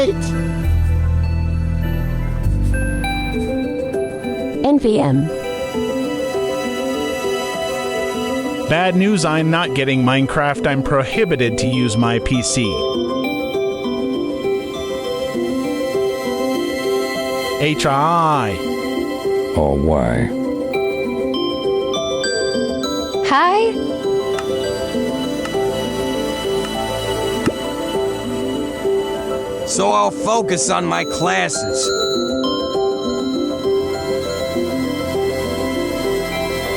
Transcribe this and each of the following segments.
wait. NVM. Bad news, I'm not getting Minecraft. I'm prohibited to use my PC. HI. Oh, why? Hi. So I'll focus on my classes.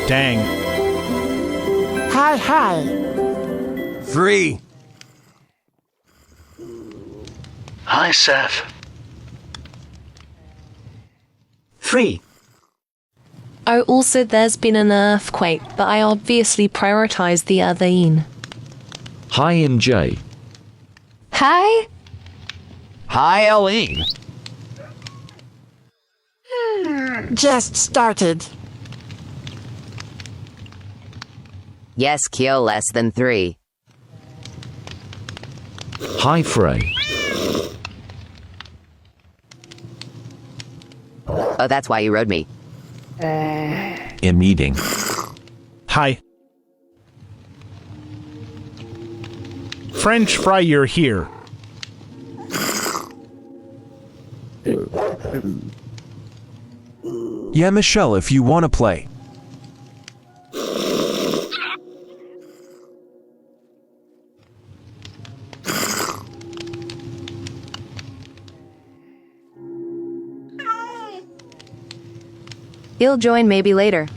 Dang. Hi. 3. Hi, Seth. 3. Oh, also there's been an earthquake, but I obviously prioritized the other Ian. Hi, MJ. Hi. Hi, Eileen. Just started. Yes, Kyo, less than 3. Hi, Frey. Oh, that's why you rode me. In meeting. Hi. French fry, you're here. Yeah, Michelle, if you want to play. He'll join maybe later.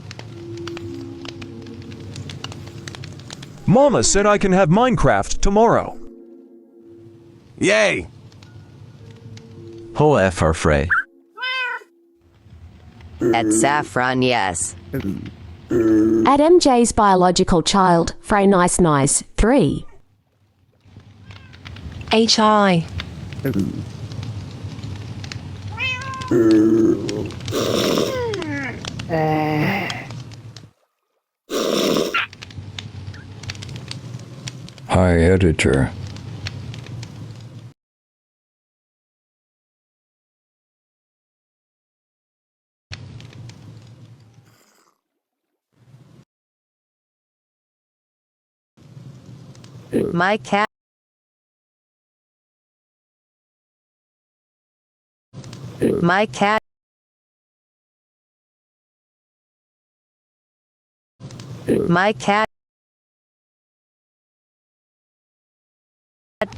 Mama said I can have Minecraft tomorrow. Yay! Ho FR Frey. At Saffron, yes. At MJ's biological child, Frey nice 3. HI. Hi, editor. My cat. My cat. My cat.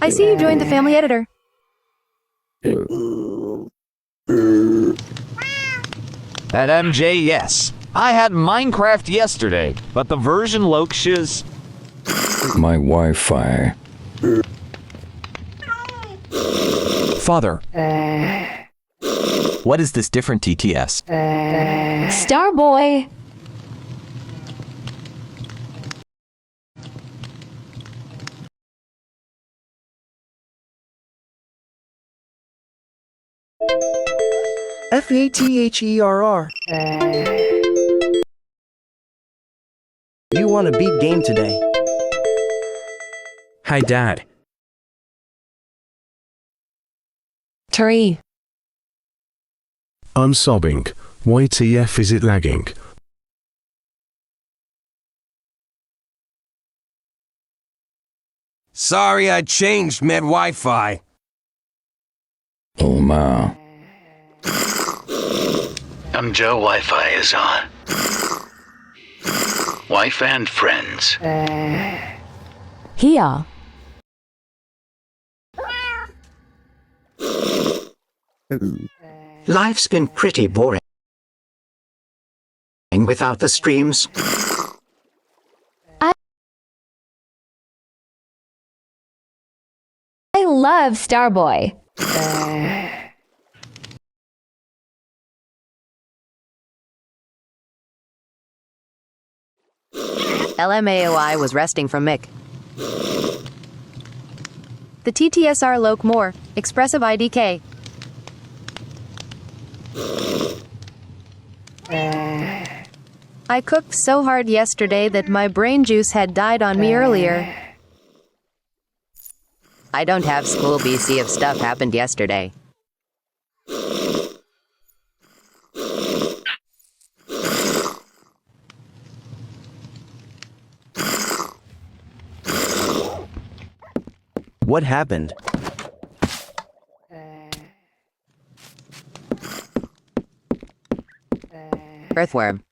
I see you joined the family editor. At MJ, yes. I had Minecraft yesterday, but the version Loksh's... My Wi-Fi. Father. What is this different TTS? Starboy. FATHERR. You want to beat game today? Hi, Dad. Tari. I'm sobbing. YTF is it lagging? Sorry I changed med Wi-Fi. Oh, ma. Joe Wi-Fi is on. Wife and friends. Here. Life's been pretty boring without the streams. I love Starboy. LMAOI was resting from Mick. The TTSR Loke More, Expressive IDK. I cooked so hard yesterday that my brain juice had died on me earlier. I don't have school BC if stuff happened yesterday. What happened? Earthworm.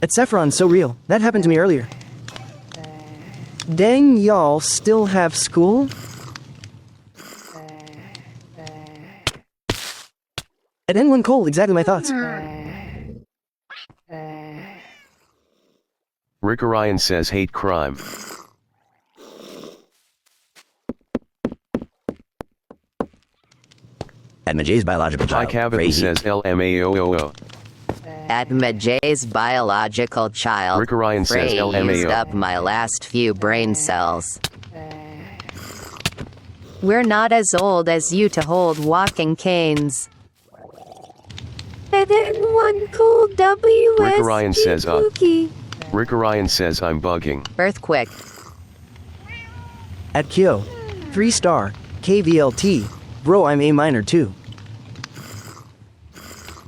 At Saffron, so real. That happened to me earlier. Dang, y'all still have school? At N1 Cole, exactly my thoughts. Rick Orion says hate crime. At Majay's biological child. Mike Abbott says LMAOO. At Majay's biological child. Rick Orion says Frey LMAO. used up my last few brain cells. We're not as old as you to hold walking canes. And then one cool WS. Rick Orion says Rick Orion says I'm bugging. Earthquake. At Kyo. 3-star. KVLT. Bro, I'm A minor too.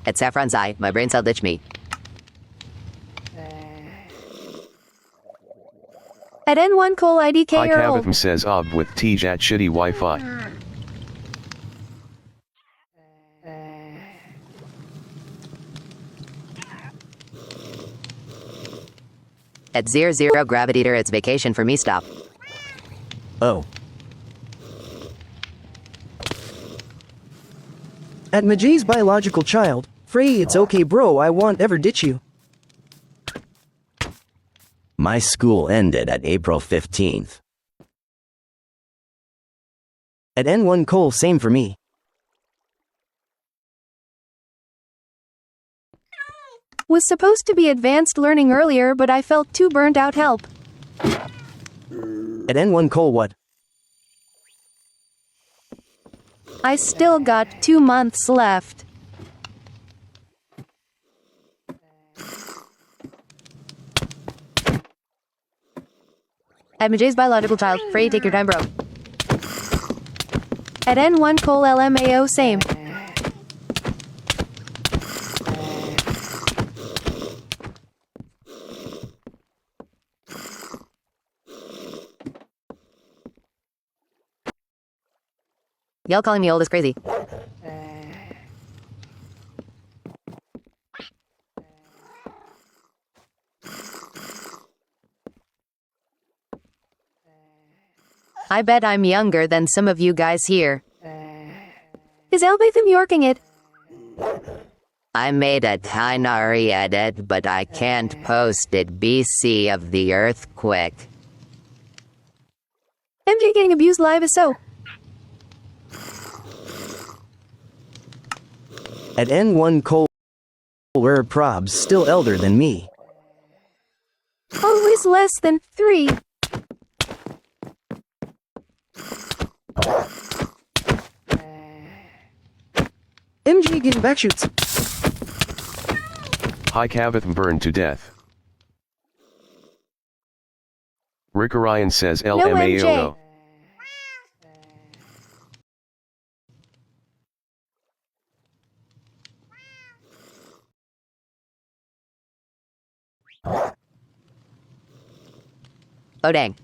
At Saffron's Eye, my brain cell ditched me. At N1 Cole IDK Mike Earl. Abbott says ob with Tej at shitty Wi-Fi. At 00 Gravitator, it's vacation for me stop. Oh. At Majay's biological child. Frey, it's okay bro, I won't ever ditch you. My school ended at April 15th. At N1 Cole, same for me. Was supposed to be advanced learning earlier, but I felt too burnt out. Help. At N1 Cole, what? I still got 2 months left. At Majay's biological child, Frey, take your time, bro. At N1 Cole LMAO, same. Y'all calling me old is crazy. I bet I'm younger than some of you guys here. Is Elbatham Yorking it? I made a Tinari edit, but I can't post it BC of the earthquake. MJ getting abused live is so. At N1 Cole, where probs still elder than me. Always less than 3. MG getting backshoots. High Cavith burned to death. Rick Orion says LMAOO. Oh dang.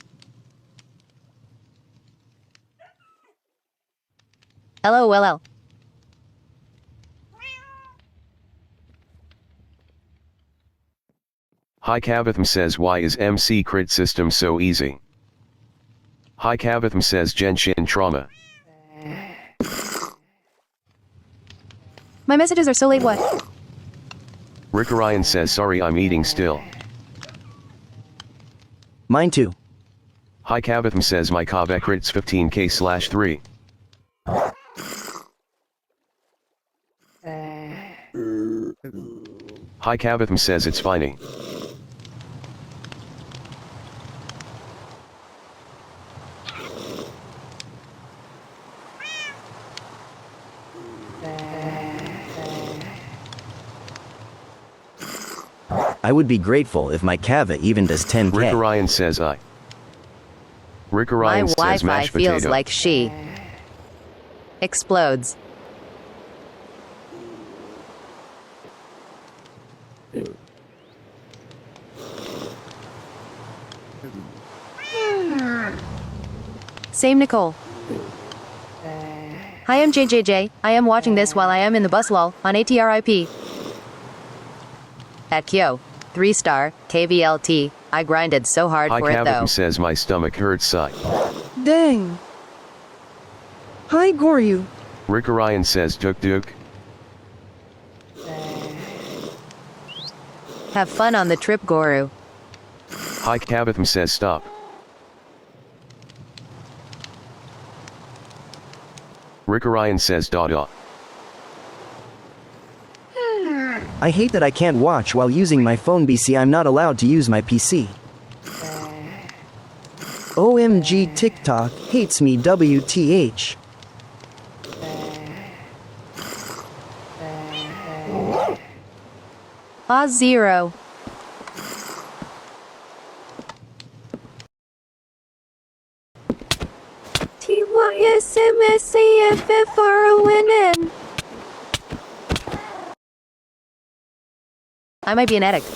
LOLL. High Cavitham says why is MC crit system so easy? High Cavitham says Genshin trauma. My messages are so late, what? Rick Orion says sorry I'm eating still. Mine too. High Cavitham says my Kaveh crits 15k/3. High Cavitham says it's funny. I would be grateful if my Kava even does 10k. Rick Orion says I. Rick My Orion says Wi-Fi mashed feels potato. like she explodes. Same Nicole. Hi, I'm JJJ. I am watching this while I am in the bus lol on ATRIP. At Kyo. 3-star, KVLT. I grinded so hard Hi for it though. Cavatham says my stomach hurts sigh. Dang. Hi, Goryu. Rick Orion says Duk Duk. Have fun on the trip, Goru. Hi Cavatham says stop. Rick Orion says da. I hate that I can't watch while using my phone BC. I'm not allowed to use my PC. OMG TikTok hates me WTH. Zero. TYSMSCFFRONN. I might be an addict.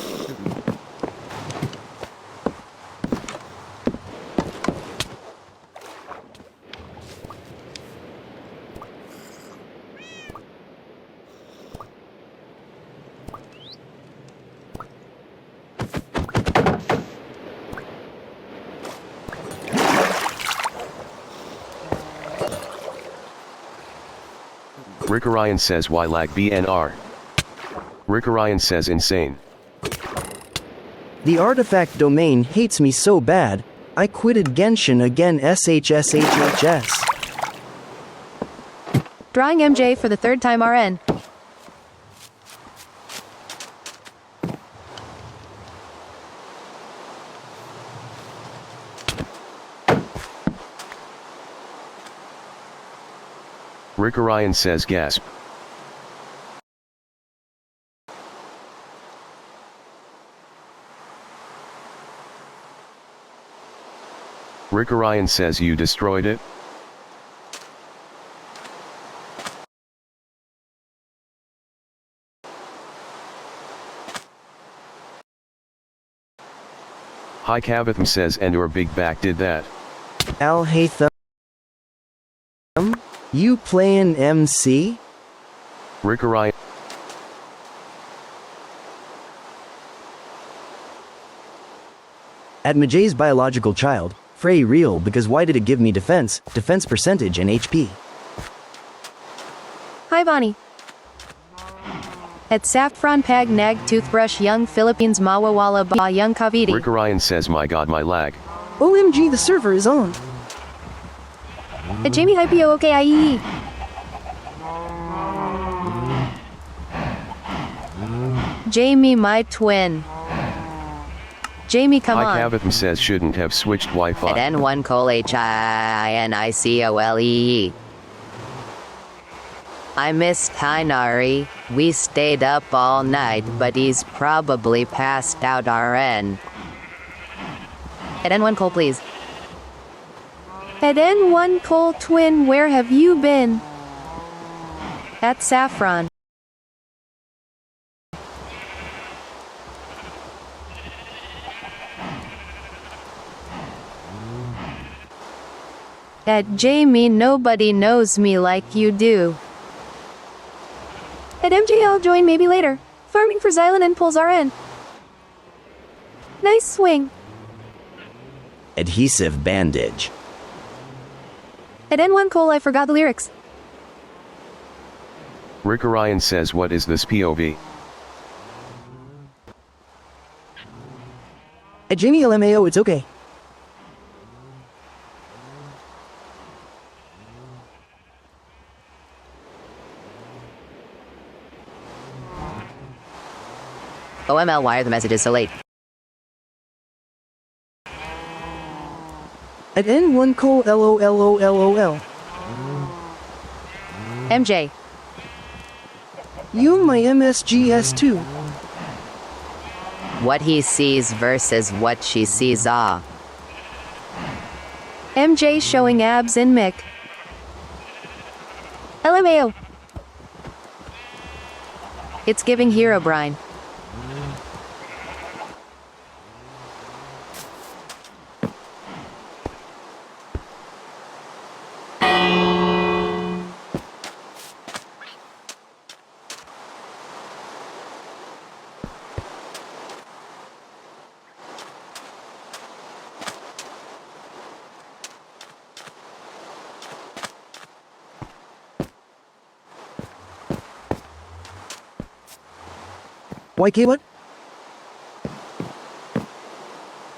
Rick Orion says why lag BNR. Rick Orion says insane. The artifact domain hates me so bad, I quitted Genshin again SHSHHS. Drawing MJ for the third time RN. Rick Orion says gasp. Rick Orion says you destroyed it? Hi Cavatham says and your big back did that. Al Haytham? You playin' MC? Rick Orion. At Majay's biological child, Frey real because why did it give me defense percentage and HP? Hi, Bonnie. At Saffron Pag Nag Toothbrush Young Philippines Mawawala Ba Young Kaviti. Rick Orion says my god my lag. OMG the server is on. At Jamie Hypeo OKIE. Jamie my twin. Jamie come Hi on. Cavatham says shouldn't have switched Wi-Fi. At N1 Cole HINICOLE. I missed Hinari. We stayed up all night, but he's probably passed out RN. At N1 Cole, please. At N1 Cole twin, where have you been? At Saffron. At Jamie, nobody knows me like you do. At MJ, I'll join maybe later. Farming for Xylan and pulls RN. Nice swing. Adhesive bandage. At N1 Cole, I forgot the lyrics. Rick Orion says what is this POV? At Jamie LMAO, it's okay. OML, why are the messages so late? At N1 Cole LOLOLOL. MJ. You my MSGS2. What he sees versus what she sees. At MJ showing abs in Mick. LMAO. It's giving Herobrine. YK what?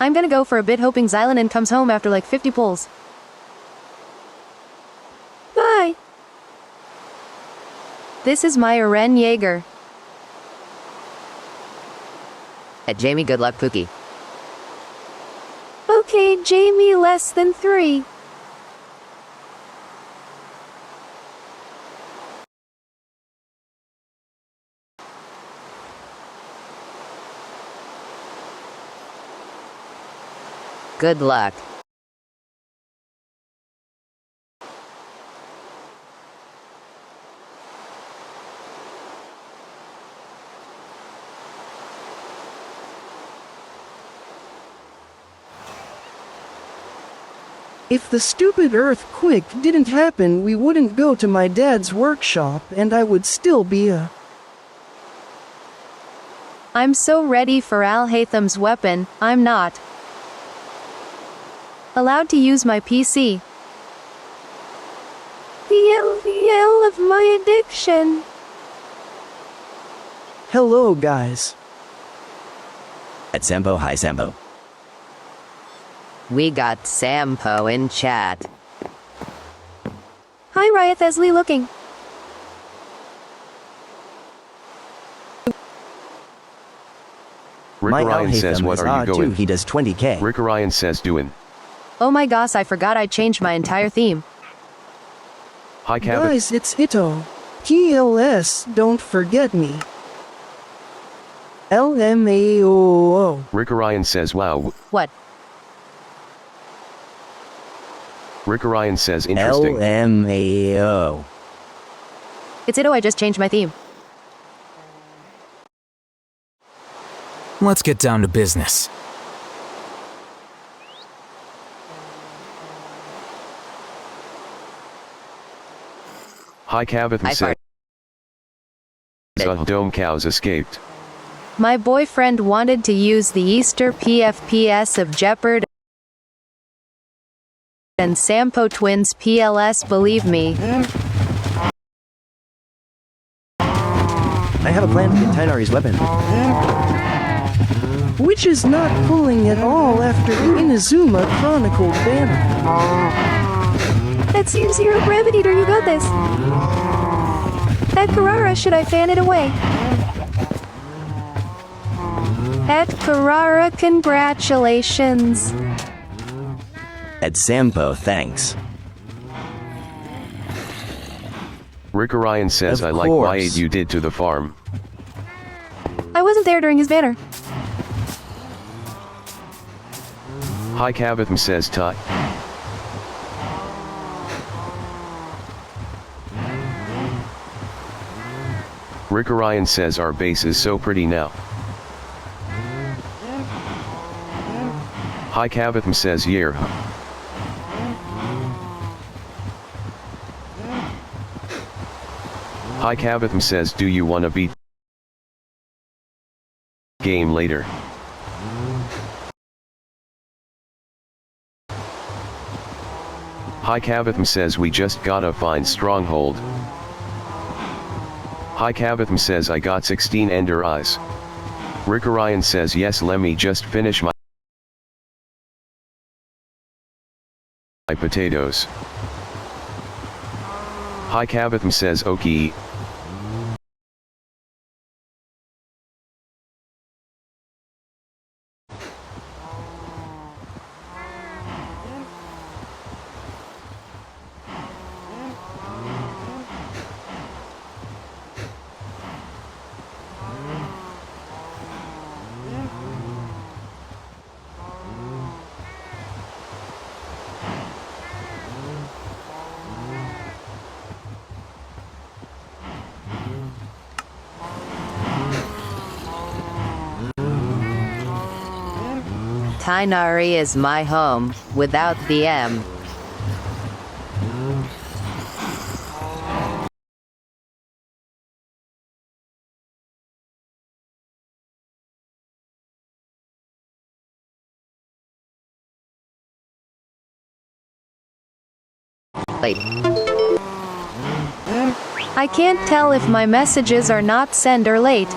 I'm gonna go for a bit hoping Xylonin comes home after like 50 pulls. Bye. This is my Eren Jaeger. Jamie, good luck, Pookie. Okay, Jamie, less than 3. Good luck. If the stupid earthquake didn't happen, we wouldn't go to my dad's workshop, and I would still be a... I'm so ready for Al-Haytham's weapon, I'm not allowed to use my PC. The yell of my addiction. Hello, guys. At Sampo, hi Sampo. We got Sampo in chat. Hi, Riot Esley looking. Rick My Orion says, Al-Haytham what is are you doing? too, he does 20k. Rick Orion says, doing. Oh my gosh, I forgot I changed my entire theme. Hi, Cabot. Guys, it's Ito. TLS, don't forget me. LMAOO. Rick Orion says, wow. What? Rick Orion says, interesting. LMAO. It's Ito, I just changed my theme. Let's get down to business. Hi, Cabot says, dome cows escaped. My boyfriend wanted to use the Easter PFPS of Jeopard and Sampo Twins PLS, believe me. I have a plan to get Tainari's weapon. Which is not pulling at all after Inazuma chronicled banner. That seems Zero Gravity Eater, you got this. At Carrara, should I fan it away? At Carrara, congratulations. At Sampo, thanks. Rick Orion says, Of I like course. what you did to the farm. I wasn't there during his banner. Hi, Cabot says, Tot. Rick Orion says, our base is so pretty now. Hi, Cabot says, yeah. Hi, Cabot says, do you wanna beat game later? Hi, Cabot says, we just gotta find stronghold. Hi, Cabot says, I got 16 ender eyes. Rick Orion says, yes, let me just finish my potatoes. Hi, Cabot says, okay. Tainari is my home, without the M. Late. I can't tell if my messages are not sent or late.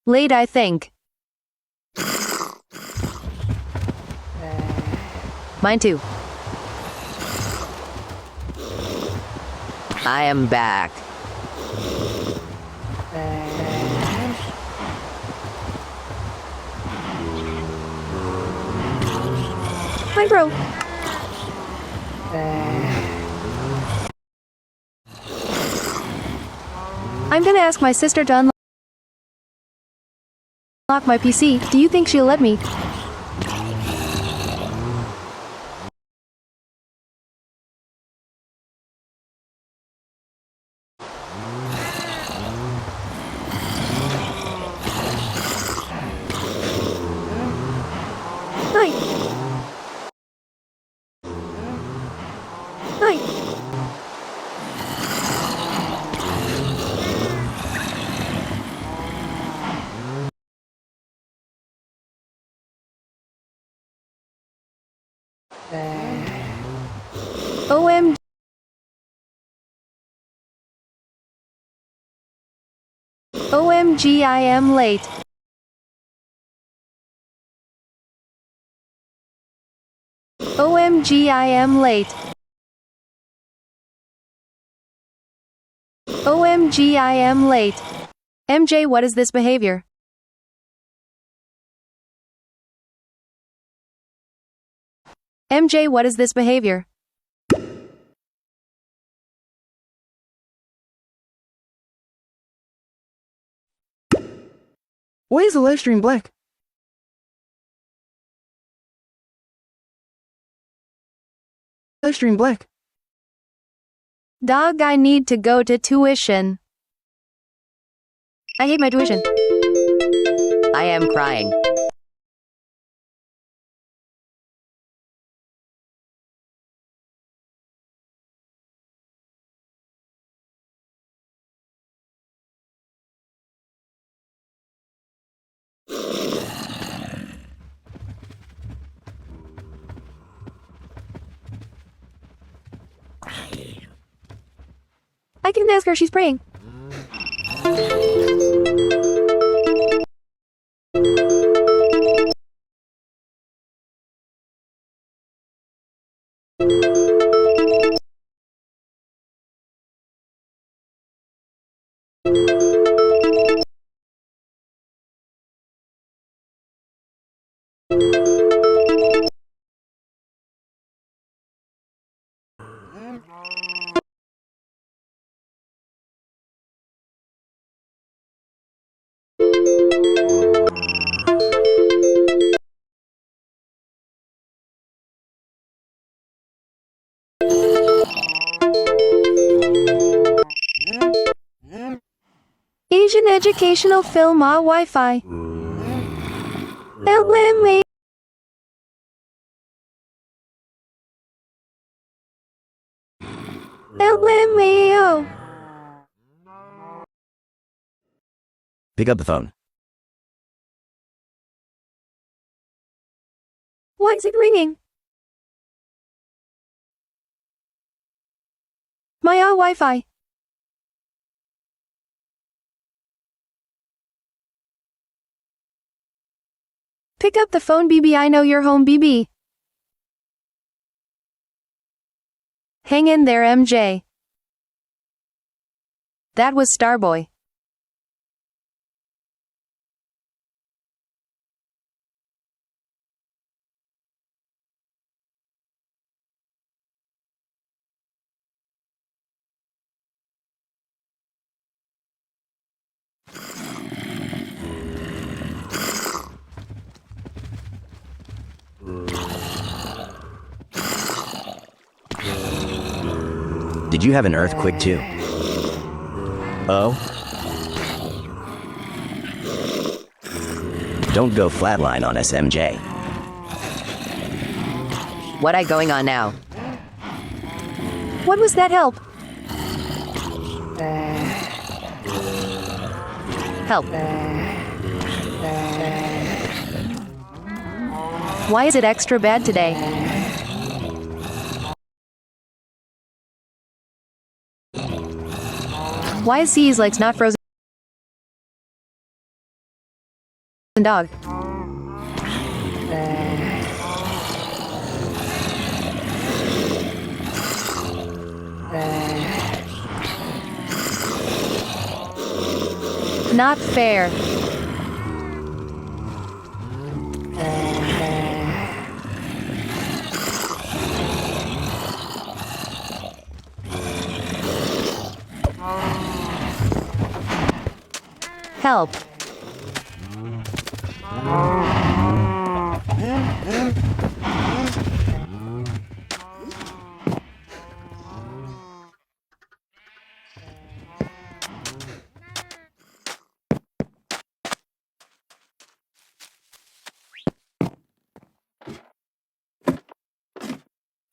Late, I think. Mine too. I am back. Hi, bro. I'm gonna ask my sister to unlock my PC. Do you think she'll let me? Hi. Hi. OMG. OMG, I am late. OMG, I am late. OMG, I am late. MJ, what is this behavior? MJ, what is this behavior? Why is the live stream black? Live stream black. Dog, I need to go to tuition. I hate my tuition. I am crying. I can ask her, she's praying. Asian educational film Wi-Fi. LMA. LMAO. Pick up the phone. Why is it ringing? My Wi-Fi. Pick up the phone, BB. I know you're home, BB. Hang in there, MJ. That was Starboy. Did you have an earthquake too? Oh? Don't go flatline on SMJ. What I going on now? What was that help? Help. Why is it extra bad today? Why is C's legs not frozen? Dog. Not fair. Help.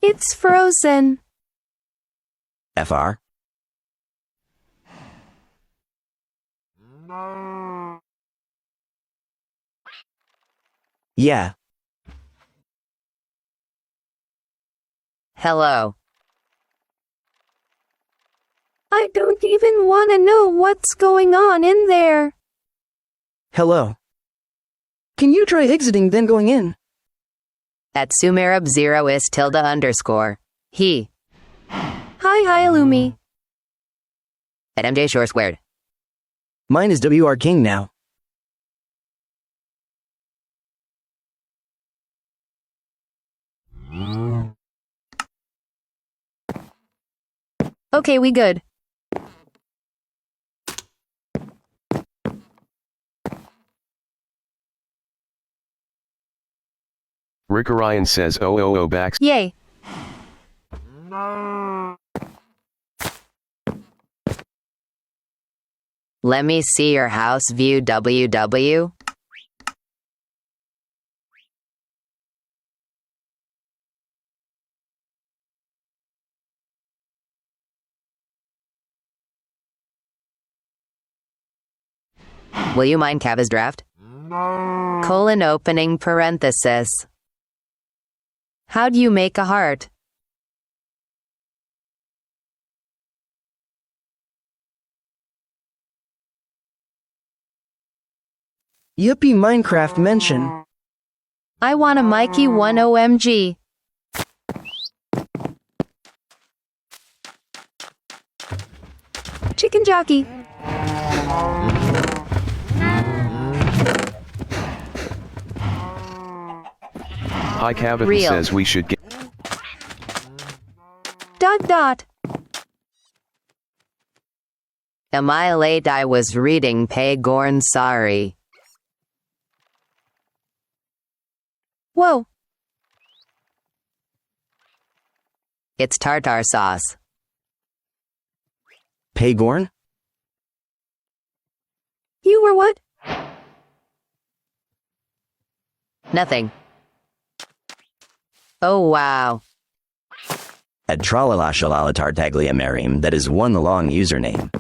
It's frozen. FR? Yeah. Hello. I don't even want to know what's going on in there. Hello. Can you try exiting then going in? At Sumerab 0 is tilde underscore. He. Hi Lumi. At MJ Shore squared. Mine is WR King now. Okay, we good. Rick Orion says oh backs. Yay. Let me see your house view WW. Will you mind Kava's draft? Colon opening parenthesis. How do you make a heart? Yippee Minecraft mention. I want a Mikey 1 OMG. Chicken jockey. Hi Kavithan Real. says we should get. Dot. Am I late? I was reading Paygorn, sorry. Whoa. It's tartar sauce. Paygorn? You were what? Nothing. Oh wow. At Tralalashalalatatartagliamarim, that is one long username.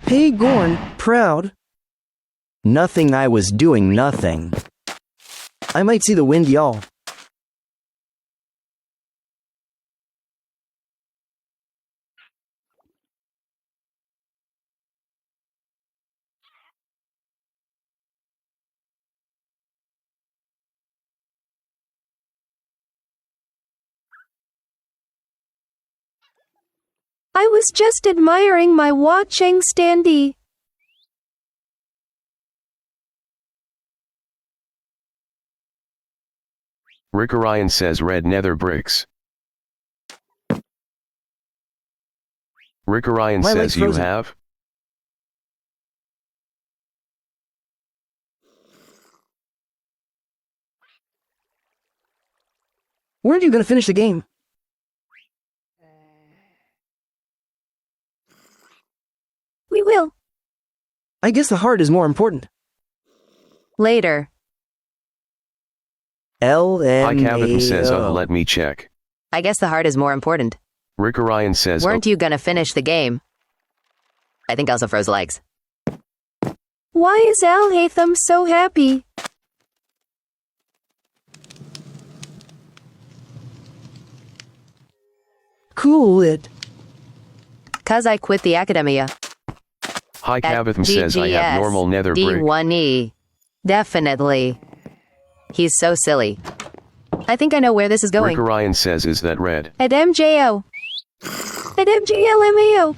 Paygorn, proud. Nothing, I was doing nothing. I might see the wind, y'all. I was just admiring my watching standee. Rick Orion says red nether bricks. Rick Orion My says leg's you frozen. have. Weren't you gonna finish the game? I guess the heart is more important. Later. Hi Cavatham says, LMAO. let me check. I guess the heart is more important. Rick Orion says, Weren't you gonna finish the game? I think Elsa froze legs. Why is Al Hatham so happy? Cool it. 'Cause I quit the academia. Hi Cavatham says, I have normal nether brick. D1E. Definitely. He's so silly. I think I know where this is going. Rick Orion says, is that red? At MJO. At MJLMAO.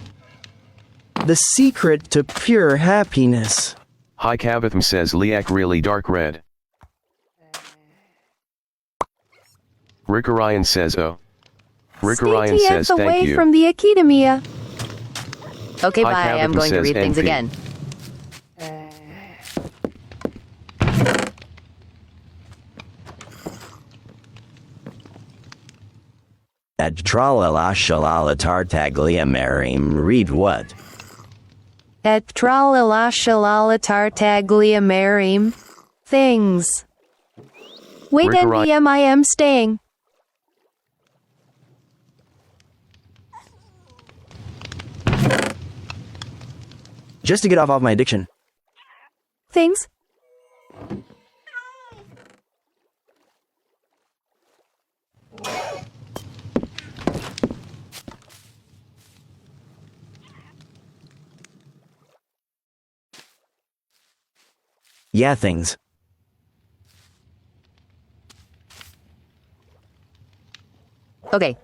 The secret to pure happiness. Hi Cavatham says, Liak really dark red. Rick Orion says, oh. Rick Orion says, CTF thank away you. from the academia. Okay, Hi, bye. I'm Cavatham going to says read things NP. again. At tralala shalala tartaglia marim, read what? Et tralala shalala tartaglia marim. Things. Wait, Rick Orion- NPM, I am staying. Just to get off my addiction. Things? Yeah, things. Okay.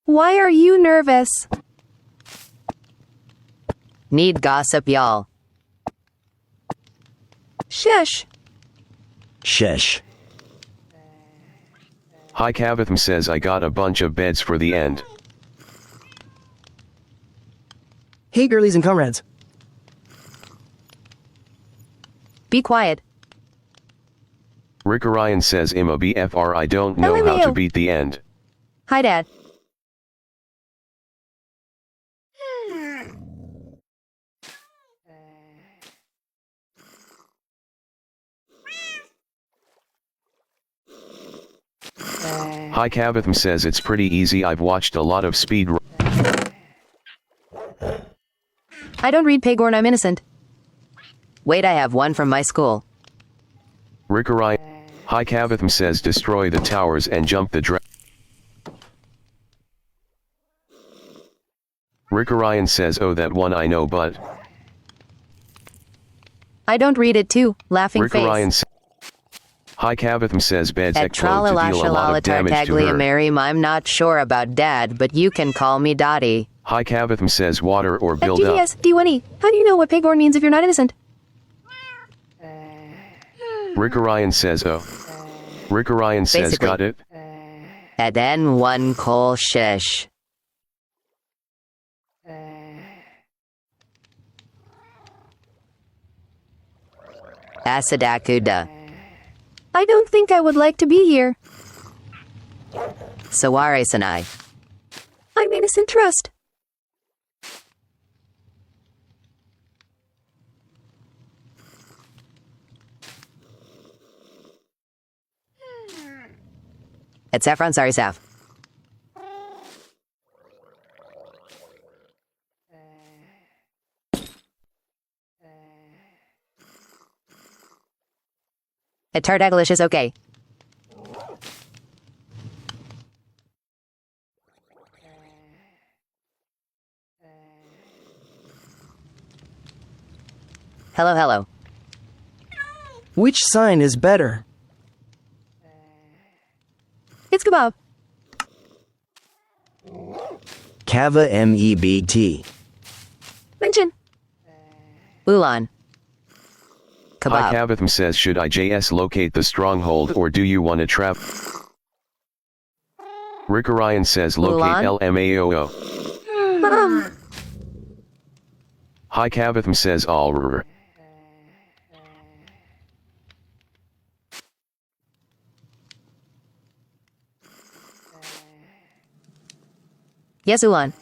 Why are you nervous? Need gossip, y'all. Shush. Shush. Hi Cavatham says, I got a bunch of beds for the end. Hey, girlies and comrades. Be quiet. Rick Orion says, I'm a BFR, I don't know how to LMAO. beat the end. Hi, Dad. Hi Cavatham says, it's pretty easy, I've watched a lot of speed. I don't read Pagorn, I'm innocent. Wait, I have one from my school. Rick Orion. Hi Cavatham says, destroy the towers and jump the Rick Orion says, oh that one I know but. I don't read it too, laughing Rick face. Orion Hi Cavatham says, beds At explode to deal a lot of damage to her. Marim, I'm not sure about Dad, but you can call me Dottie. Hi Cavatham says, water or At build up. GDS, D1E. How do you know what Pagorn means if you're not innocent? Rick Orion says, oh. Rick Orion says, Basically. got it? At N1 Cole Shish. Asidakuda. I don't think I would like to be here. Saware Sanai. I'm innocent trust. At Saffron Sari Saf. At Tardagalicious, okay. Hello, hello. Which sign is better? It's kebab. Kava MEBT. Mention. Ulan. Hi Kebab. Cavatham says, should I JS locate the stronghold or do you want to trap? Rick Orion says, locate Ulan? LMAOO. Hi Cavatham says, all. Yes, Ulan.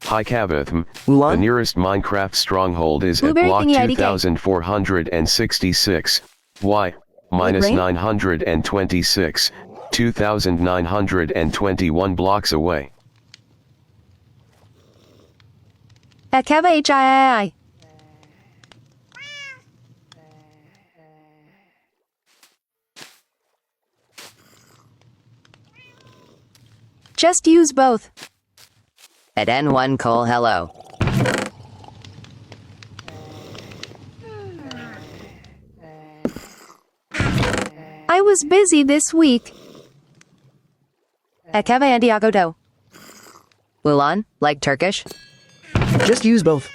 Hi Kavatham. Ulan? The nearest Minecraft stronghold is at Blueberry block thingy IDK. 2466. Y. Minus Brain? 926. 2921 blocks away. At Kava HII. Just use both. At N1 Cole, hello. I was busy this week. At Kava Andiago Do. Ulan, like Turkish? Just use both.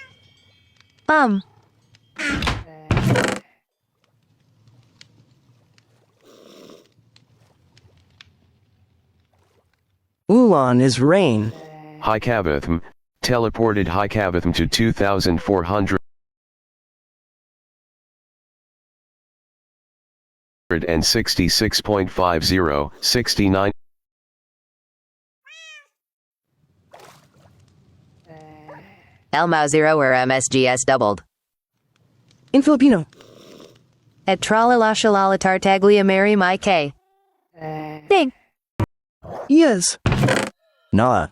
Ulan is rain. Hi Kavatham. Teleported Hi Kavatham to 2400. And 66.50, 69. Elmao 0 or MSGS doubled. In Filipino. At Tralalashalala Tartaglia Mary My K. Dang. Yes. Nah.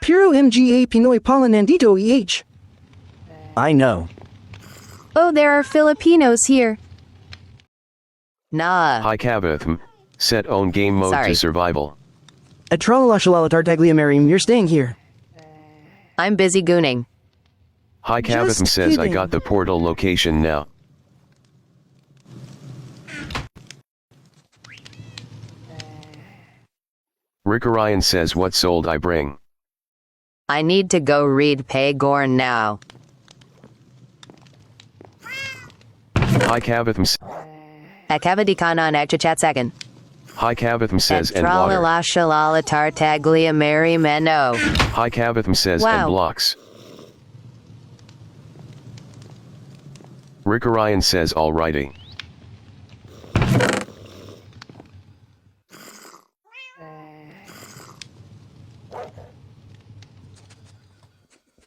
Puro mga Pinoy Polinandito EH. I know. Oh, there are Filipinos here. Nah. Hi Kavatham. Set own game mode Sorry. to survival. At Tralalashalala Tartaglia Marim, you're staying here. I'm busy gooning. Hi Kavatham Just says I kidding. got the portal location now. Rick Orion says what sold I bring. I need to go read Paygorn now. Hi Kavatham. At Kavadikana and Chat second. Hi Kavatham says At and water. Tralalashalala Tartaglia Mary Meno. Hi Kavatham says Wow. and blocks. Rick Orion says alrighty.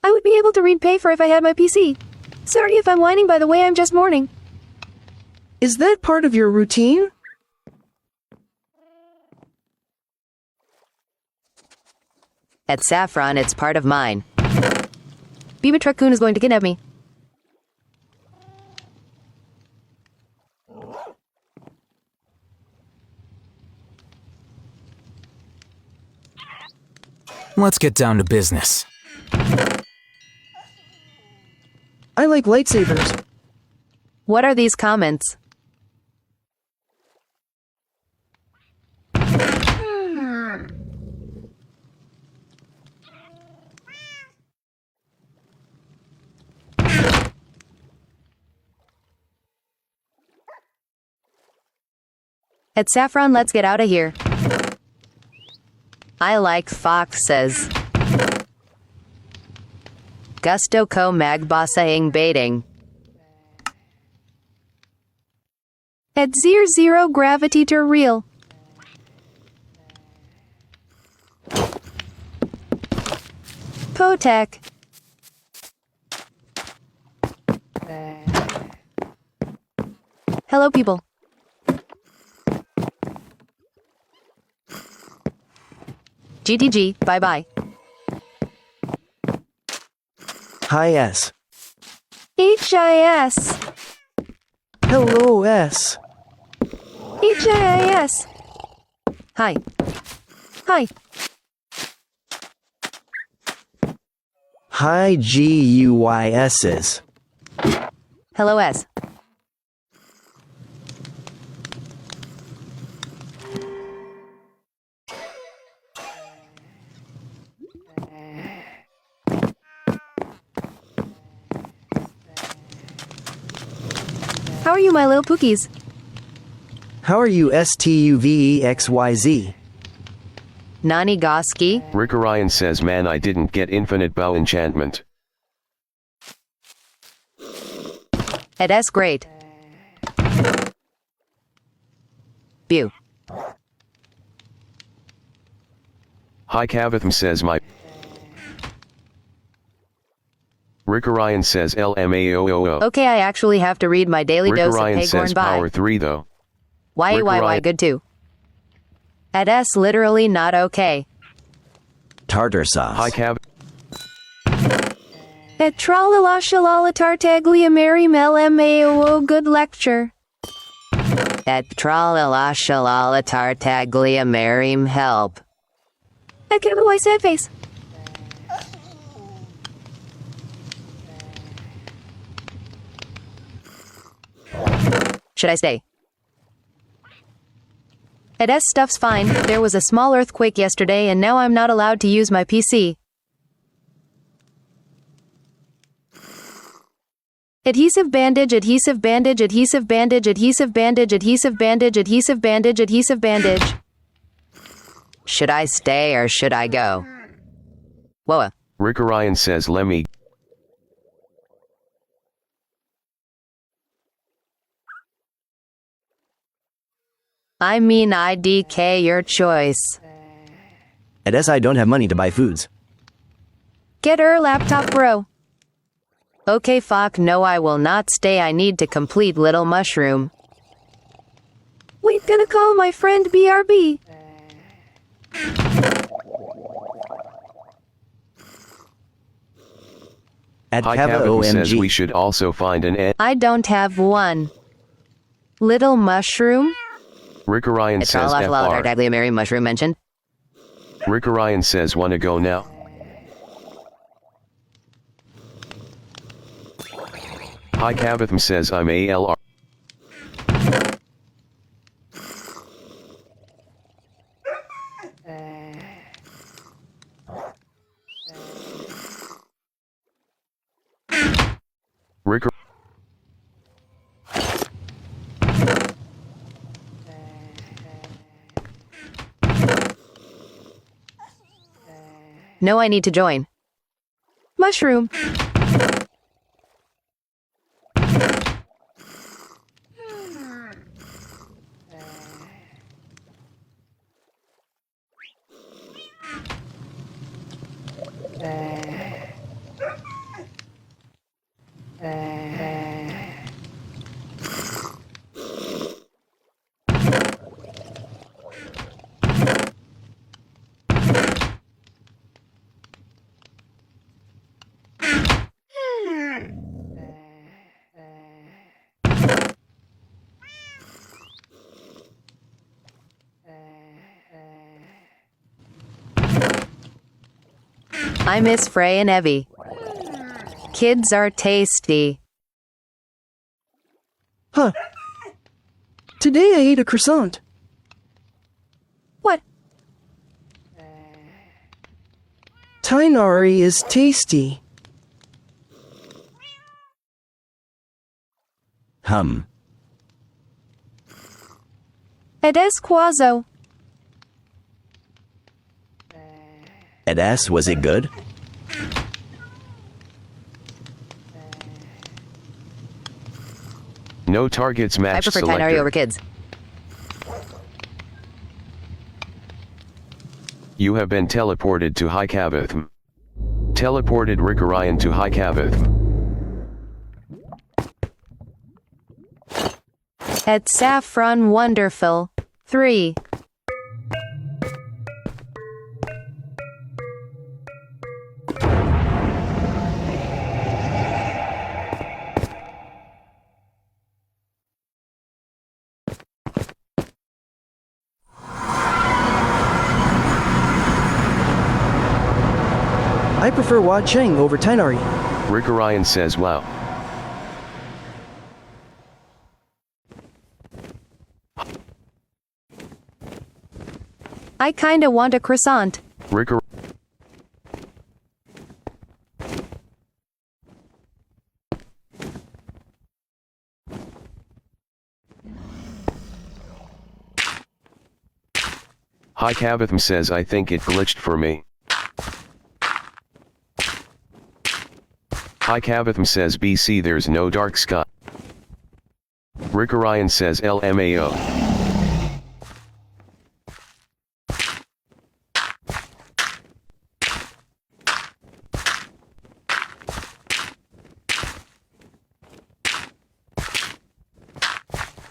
I would be able to read Paper if I had my PC. Sorry if I'm whining, by the way, I'm just mourning. Is that part of your routine? At Saffron, it's part of mine. Biba Truckcoon is going to kidnap me. Let's get down to business. I like lightsabers. What are these comments? At Saffron, let's get out of here. I like foxes. Gusto ko magbasaing baiting. At Zero Gravity to Real. Potek. Hello, people. GTG, bye-bye. Hi S. HIS. Hello S. HIIS. Hi. Hi. Hi GUISs. Hello, S. How are you, my little pookies? How are you STUVEXYZ? Nani Goski? Rick Orion says man I didn't get infinite bow enchantment. At S great. Bew. Hi Cavatham says my. Rick Orion says LMAOOO. Okay, I actually have to read my daily Rick dose Orion of says Paycorn by. power 3 though. Why, Rick Orion- good too. At S literally not okay. Tartar sauce. Hi Cav. Et tralala shalala tartaglia Mary Mel MAO good lecture. Et tralala shalala tartaglia marim help. Et give away sad face. Should I stay? At S stuff's fine. There was a small earthquake yesterday and now I'm not allowed to use my PC. Adhesive bandage, adhesive bandage, adhesive bandage, adhesive bandage, adhesive bandage, adhesive bandage, adhesive bandage. Should I stay or should I go? Whoa. Rick Orion says let me. I mean IDK your choice. At S I don't have money to buy foods. Get her laptop bro. Okay fuck no I will not stay I need to complete Little Mushroom. Wait, gonna call my friend BRB. At Hi Cava Cavatham says we OMG. should also find an. I don't have one. Little Mushroom? Rick Orion says FR. Mary Mushroom mentioned. Rick Orion says wanna go now. Hi Cavatham says I'm ALR. Rick. No I need to join. Mushroom. I miss Frey and Evie. Kids are tasty. Huh. Today I ate a croissant. What? Tainari is tasty. Et es quazo. At S, was it good? No targets match I prefer selector. Tainari over kids. You have been teleported to High Cavatham. Teleported Rick Orion to High Cavatham. At Saffron Wonderful. 3. I prefer Wa Cheng over Tainari. Rick Orion says wow. I kinda want a croissant. Rick Or- High Cavatham says I think it glitched for me. High Cavatham says BC there's no dark sky. Rick Orion says LMAO.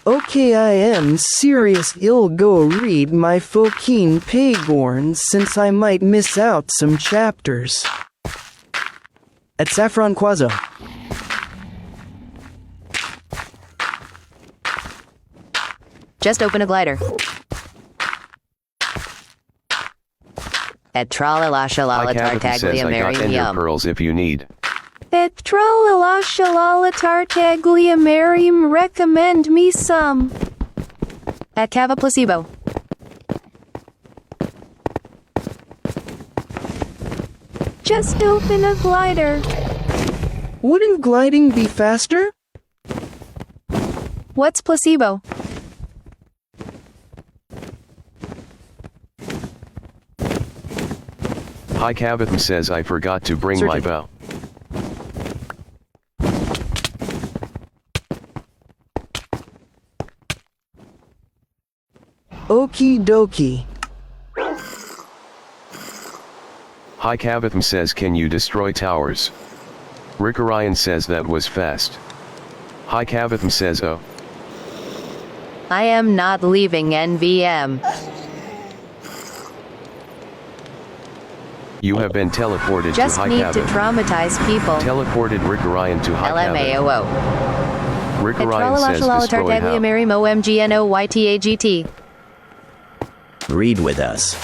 Okay, I am serious. I'll go read my fucking pagorns since I might miss out some chapters. At Saffron Quazo. Just open a glider. At Tralalashalala Icabithan says Tartaglia I got Mary ender Yum. pearls if you need. At Tralalashalala Tartaglia Mariam, recommend me some. At Cava Placebo. Just open a glider. Wouldn't gliding be faster? What's placebo? Icabithan says I forgot to bring my bow. Okie dokie. Icabithan says can you destroy towers? Rickorion says that was fast. Icabithan says oh. I am not leaving NVM. You have been teleported Just to need to Icabithan. traumatize people. Teleported Rickorion to Icabithan. LMAOO. Rickorion says destroy Tartaglia how. Mary MOMGNOYTAGT. Read with us.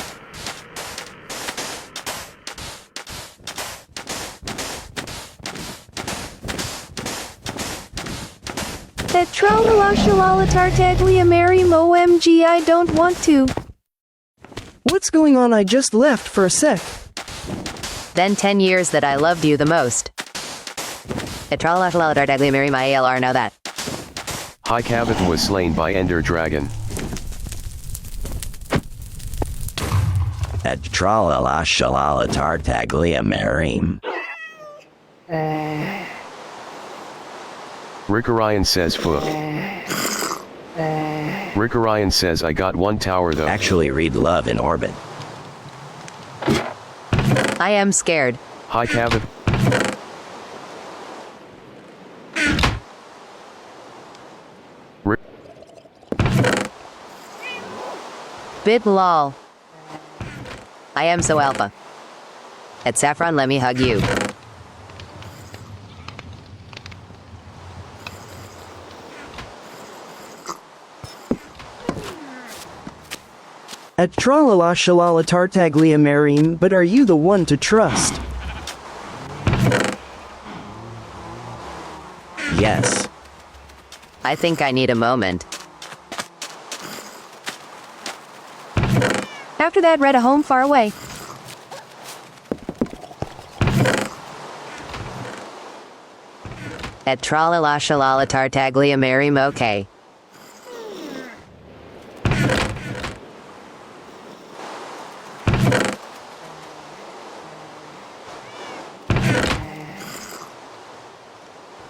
At Tralalashalala Tartaglia Mariam, OMG, I don't want to. What's going on? I just left for a sec. Then 10 years that I loved you the most. At Tralalashalala Tartaglia Mary my ALR, know that. Icabithan was slain by Enderdragon. At Tralalashalala Tartaglia Mariam. Rickorion says fuck. Rickorion says I got one tower though. Actually read love in orbit. I am scared. Icabithan. Bit lol. I am so alpha. At Saffron, let me hug you. At Tralalashalala Tartaglia Mariam, but are you the one to trust? Yes. I think I need a moment. After that, read a home far away. At Tralalashalala Tartaglia Mary Moke.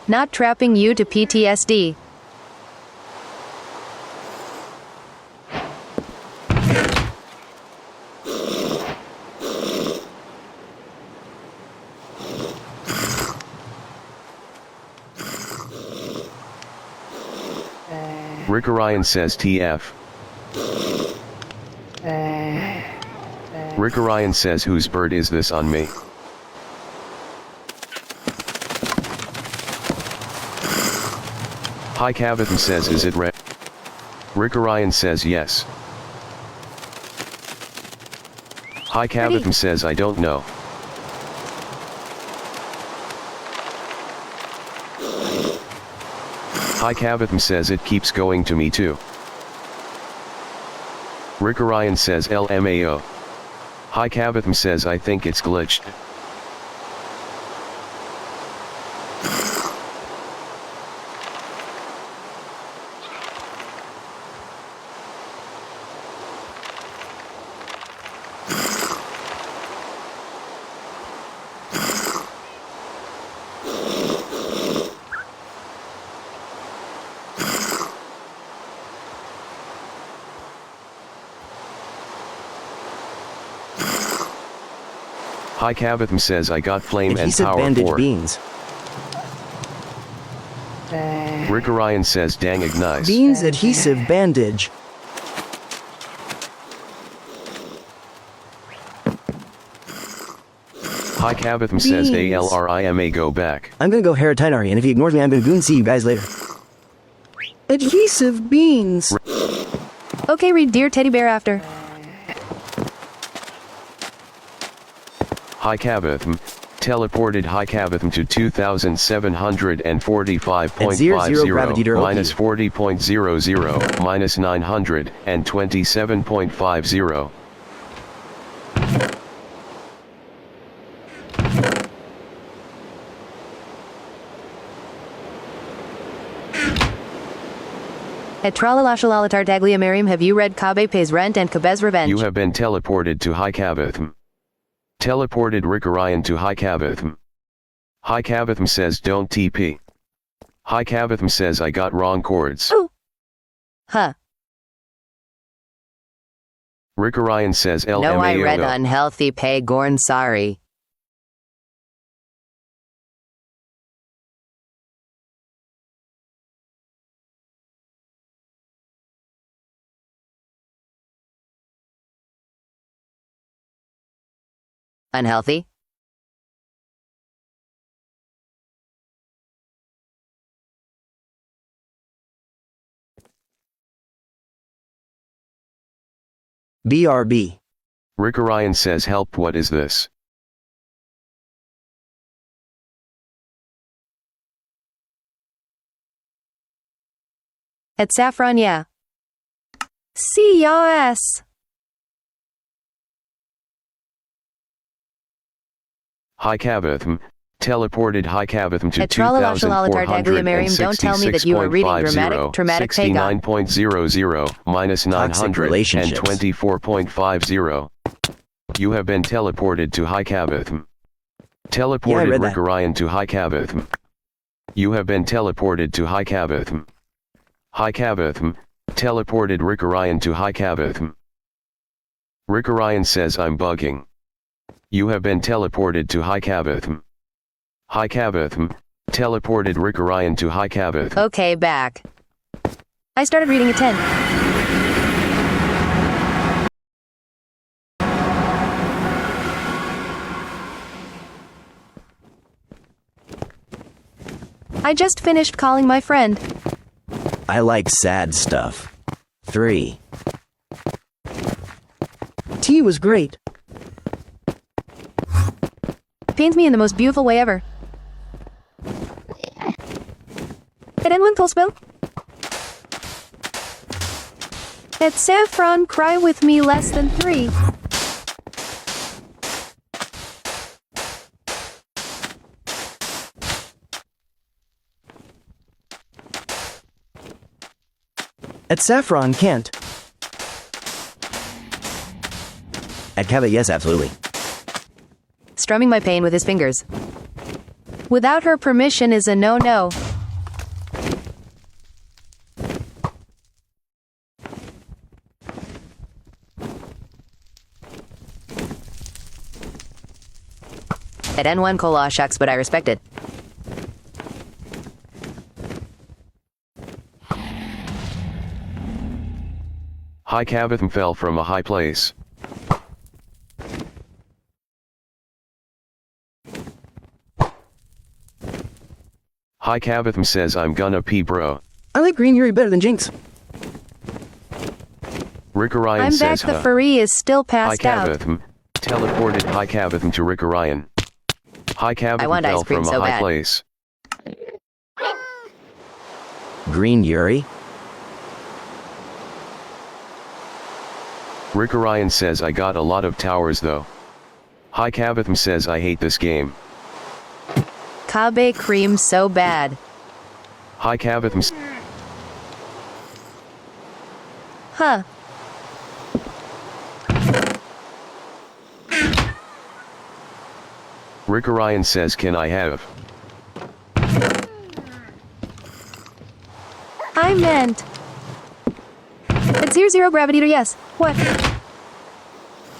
Not trapping you to PTSD. Rickorion says TF. Rickorion says whose bird is this on me? Icabithan says is it red? Rickorion says yes. Icabithan says I don't know. Icabithan says it keeps going to me too. Rickorion says LMAO. Icabithan says I think it's glitched. Icabithan says I got flame and Adhesive power bandage 4. beans. Rick Orion says dang nice. Beans adhesive bandage. Hi Cabitham says Beans. ALRIMA go back. I'm gonna go Heratinari, and if he ignores me, I'm gonna goon see you guys later. Adhesive beans. Okay, read Dear Teddy Bear after. Hi Cabitham. Teleported Hi Cabitham to 2745.50 minus 40.00 minus 927.50. At Tralalashalalatar Daglia Miriam, have you read Kabe Pays Rent and Kabe's Revenge? You have been teleported to Hi Cabitham. Teleported Rick Orion to Hi Cabitham. Hi Cabitham says don't TP. Hi Cabitham says I got wrong chords. Oh. Huh. Rick Orion says LMAO. No, I read unhealthy pay Gorn, sorry. Unhealthy? BRB. Rick Orion says help, what is this? At Saffron, yeah. CRS. Hi Cabitham. Teleported Hi Cabitham to At Tralalashalalatar Daglia Miriam, don't tell me that you are reading dramatic pay God. 69.00 minus Toxic 924.50. You have been teleported to Hi Cabitham. Teleported read Rick that. Orion to Hi Cabitham. You have been teleported to Hi Cabitham. Hi Cabitham. Teleported Rick Orion to Hi Cabitham. Rick Orion says I'm bugging. You have been teleported to Hi Cabitham. Hi Cabitham. Teleported Rick Orion to Hi Cabitham. Okay, back. I started reading at 10. I just finished calling my friend. I like sad stuff. 3. Tea was great. Pains me in the most beautiful way ever. Did anyone pull spill? At Saffron, cry with me less than 3. At Saffron, can't. At Kava, yes, absolutely. Strumming my pain with his fingers. Without her permission is a no-no. At N1 Kola shucks, but I respect it. Hi Cabitham fell from a high place. Hi Cabitham says I'm gonna pee bro. I like Green Yuri better than Jinx. Rick Orion I'm back, says the furry is still Hi passed out. Cabitham. Teleported Hi Cabitham to Rick Orion. Hi I Cabitham want fell ice cream from a so high bad. place. Green Yuri. Rick Orion says I got a lot of towers though. Hi Cabitham says I hate this game. Kabe cream so bad. Hi Cabitham. Huh. Rick Orion says can I have? I meant. At 0 gravity to yes. What?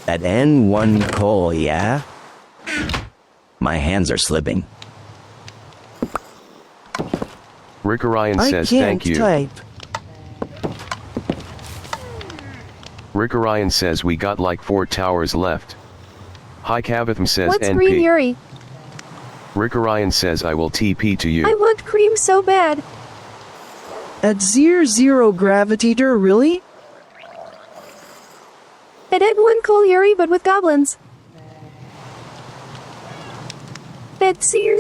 At N1 Cole, yeah? My hands are slipping. Rick Orion I says can't thank you. type. Rick Orion says we got like 4 towers left. Hi Cavatham says What's NP. green Yuri? Rick Orion says I will TP to you. I want cream so bad. At 0 gravitator, really? I did one cool Yuri, but with goblins. At 0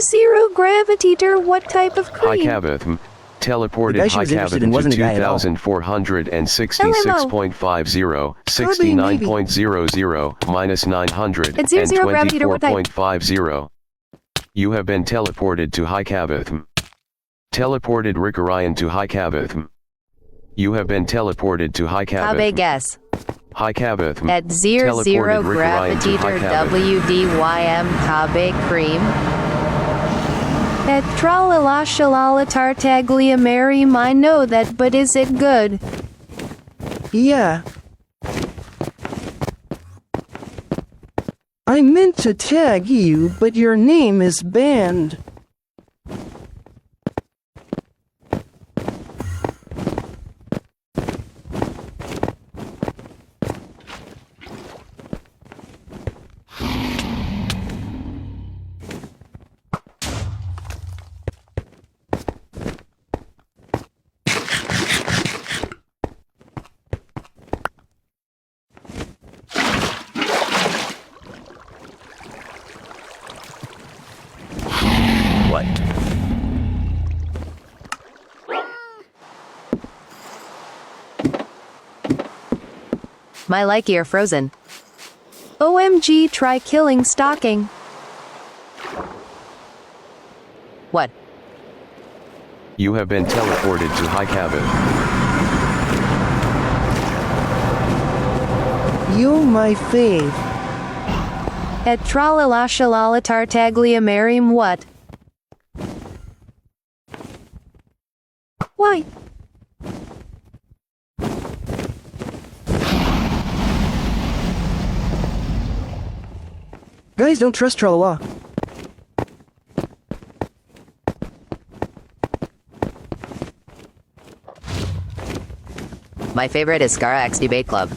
gravitator, what type of Hi cream? Cavatham. Teleported The guy she Hi was interested in Cavatham wasn't to a guy at all. 2466.50, 69.00, minus 900, At 0 and gravitator, what type? 24.50. You have been teleported to Hi Cavatham. Teleported Rick Orion to Hi Cavatham. You have been teleported to Hi How big Cavatham. guess? Hi Cavatham. At 0 Teleported Rick Orion to Hi gravitator Cavatham. WDYM Kabe cream. At tralala shalala tartaglia Mary, I know that, but is it good? Yeah. I meant to tag you, but your name is banned. What? My likey are frozen. OMG, try killing stalking. What? You have been teleported to Hi Cavatham. You my fave. At tralala shalala tartaglia Mary, what? Why? Guys don't trust tralala. My favorite is Skara X Debate Club.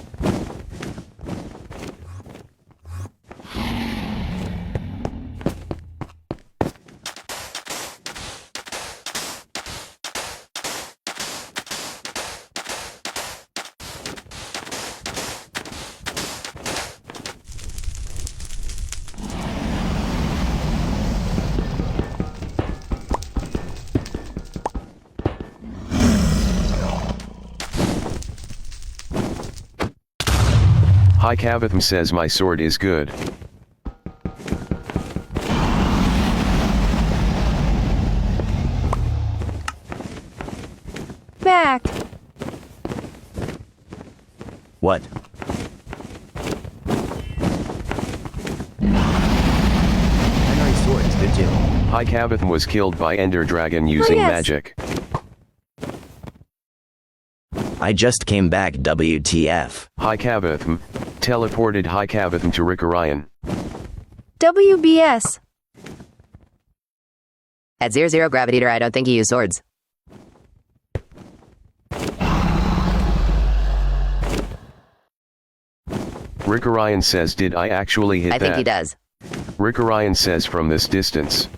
Hi Cavatham says my sword is good. Back. What? I know your sword is good too. Hi Cavatham was killed by Enderdragon using yes. magic. I just came back, WTF. Hi Cavatham. Teleported Hi Cavatham to Rick Orion. WBS. At 0 gravitator, I don't think he used swords. Rick Orion says did I actually hit I that? think he does. Rick Orion says from this distance.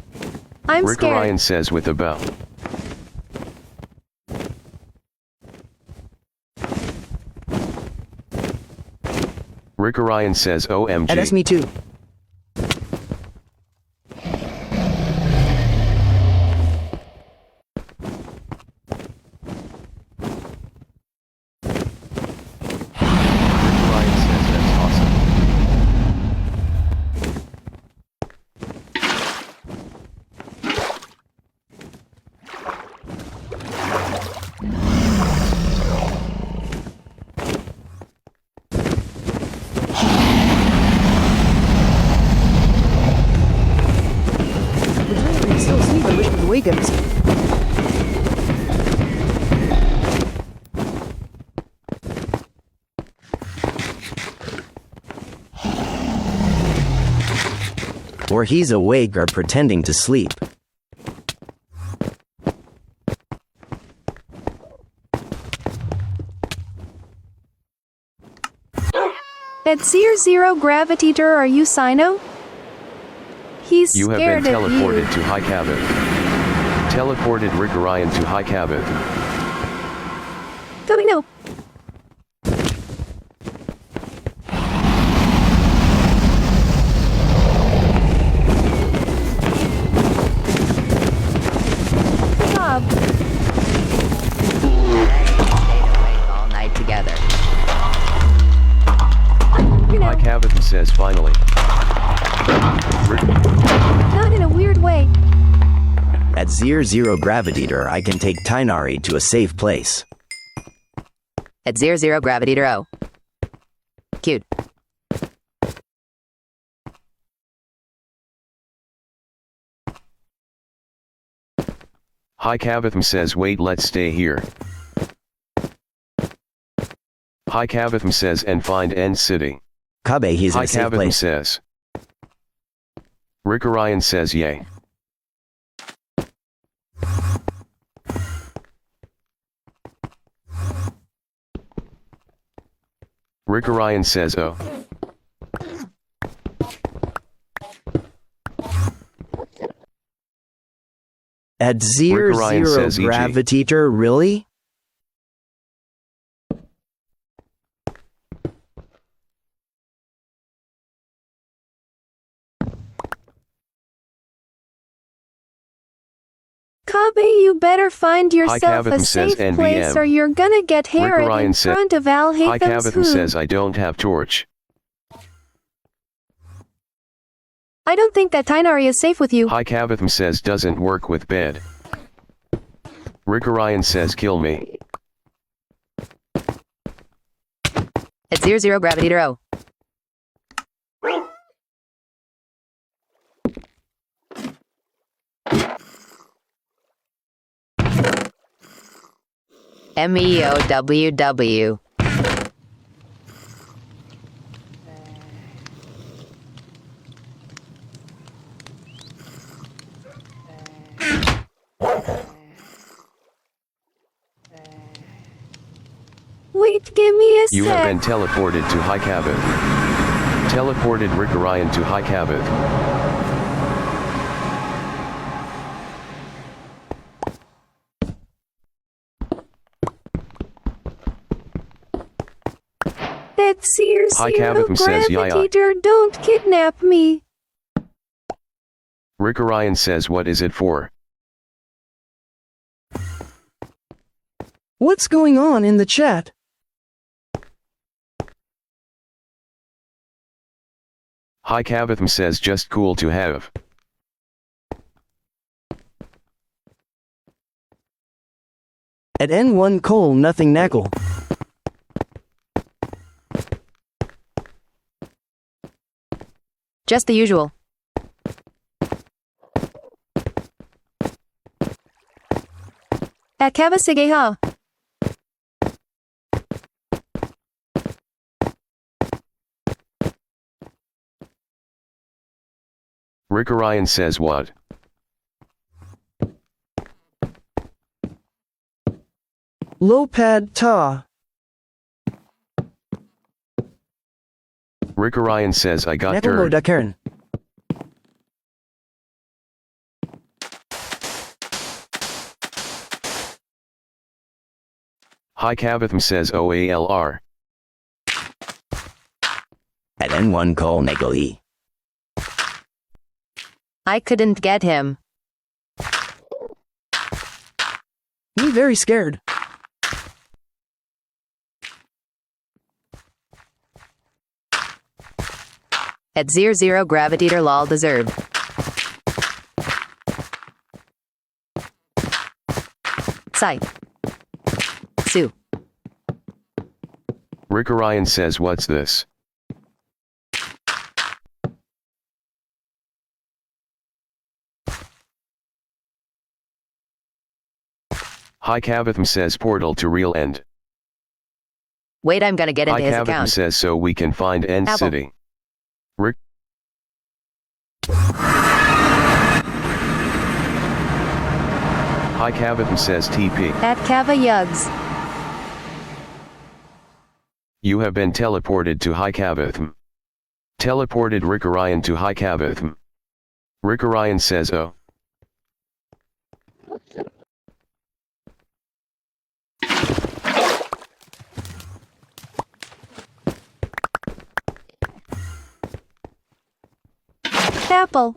I'm Rick scared. Orion says with a bell. Rick Orion says OMG. And that's me too. Rick Orion says that's awesome. He's still asleep. I wish he was awake at this. Or he's awake or pretending to sleep. At zero gravitator, are you Sino? He's You have been scared of you. teleported to High Cabot. Teleported Rick Orion to High Cabot. Coming now. Bob. All night together. High Cabot says finally. Not in a weird way. At zero gravitator, I can take Tainari to a safe place. At zero gravitator O. Cute. High Cabot says wait, let's stay here. High Cabot says and find End City. Kabe, he's in High a safe Cabot place. says. Rick Orion says yay. Rick Orion says oh. At Rick Orion zero says EG. gravitator, really? Kabe, you better find yourself a Cabot says safe place NVM. or you're gonna get Rick Herod Orion in said. front of Al High Haytham's Cabot who. says I don't have torch. I don't think that Tainari is safe with you. High Cabot says doesn't work with bed. Rick Orion says kill me. At zero gravitator O. MEOWW. Wait, give me a You sec. have been teleported to High Cabot. Teleported Rick Orion to High Cabot. That Sears High Cabot says yaya. gravitator, don't kidnap me. Rick Orion says what is it for? What's going on in the chat? High Cabot says just cool to have. At N1 Cole, nothing knackle. Just the usual. At Kavasigeha. Rick Orion says what? Lopad ta. Rick Orion says I got Nekolo dirt. Dakern. High Cabot says OALR. At N1 Cole Negoli. I couldn't get him. Me very scared. At zero gravitator lol deserve. Sai. Sue. Rick Orion says what's this? High Cabot says portal to real end. Wait, I'm gonna get into High his Cabot account. says so we can find End Apple. City. Rick. High Cabot says TP. At Kava Yugs. You have been teleported to High Cavath. Teleported Rick Orion to High Cavath. Rick Orion says, oh. Apple.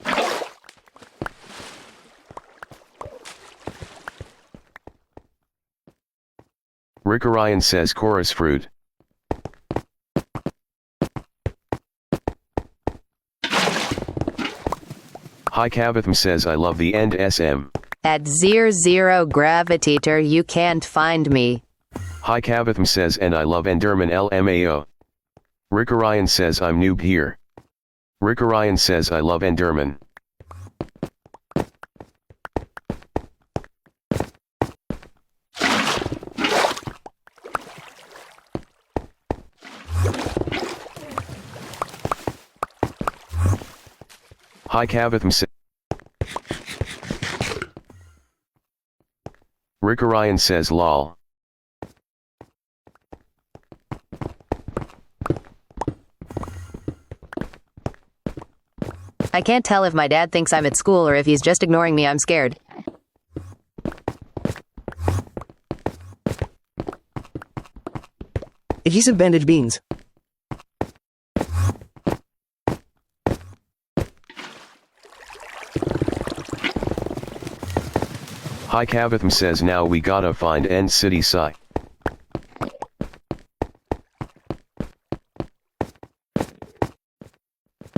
Rick Orion says chorus fruit. High Cavath says I love the end SM. At 00 Gravitator you can't find me. High Cavath says and I love Enderman LMAO. Rick Orion says I'm noob here. Rick Orion says I love Enderman. High Cavath says Rick Orion says lol. I can't tell if my dad thinks I'm at school or if he's just ignoring me. I'm scared. Adhesive bandage beans. High Cavath says now we gotta find End City Psi.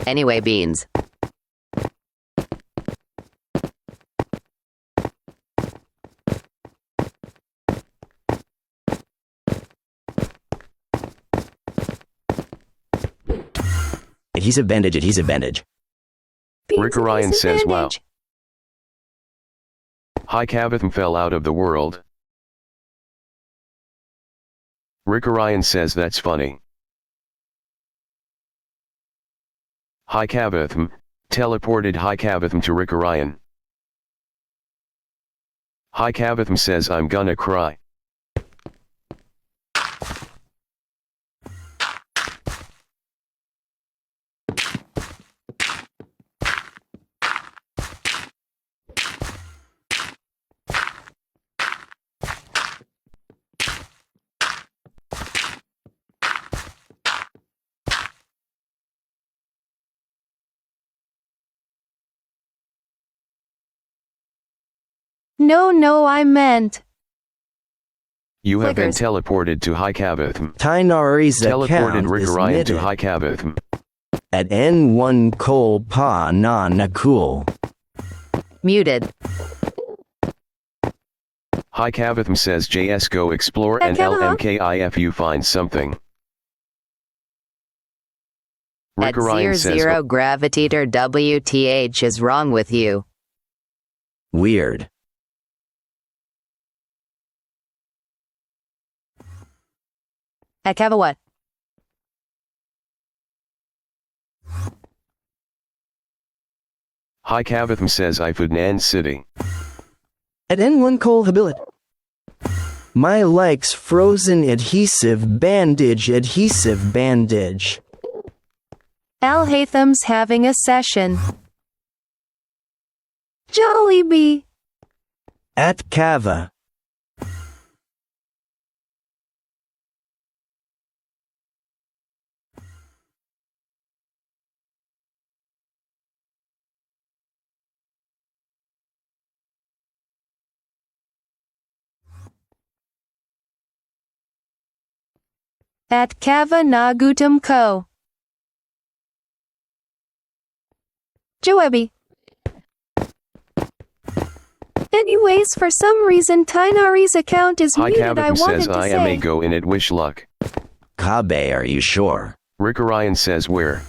Anyway, beans. Adhesive bandage, adhesive bandage. Rick Orion says wow. High Cavath fell out of the world. Rick Orion says that's funny. High Cavath teleported High Cavath to Rick Orion. High Cavath says I'm gonna cry. No, I meant. You have been Flickers. teleported to High Cavath. Tainari's Teleported account Rick is Orion to knitted High Cavath. at N1 Col Pa Na Nakul. Muted. High Cavath says JS go explore and LMKIF find something. Rick At Orion 00 says Gravitator WTH is wrong with you. Weird. At Kava what? High Cavath says I food Nan City. At N1 Col Habilit. My likes frozen adhesive bandage. Al Haytham's having a session. Jollibee. At Kava. At Kava Nagutum Co. Joebi. Anyways, for some reason Tainari's account is High muted. I Cavath wanted says to I say. am a go in it wish luck. Kabe, are you sure? Rick Orion says where?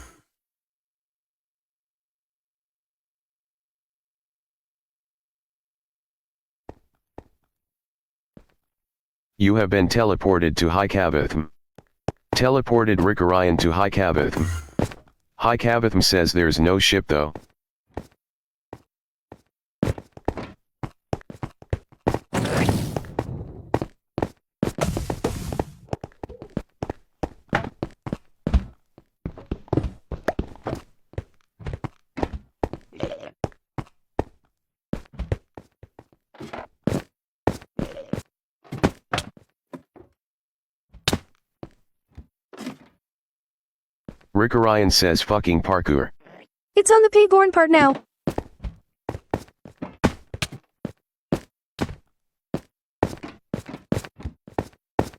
You have been teleported to High Cavath. Teleported Rick Orion to High Cavath. High Cavath says there's no ship though. Rick Orion says fucking parkour. It's on the Payborn part now.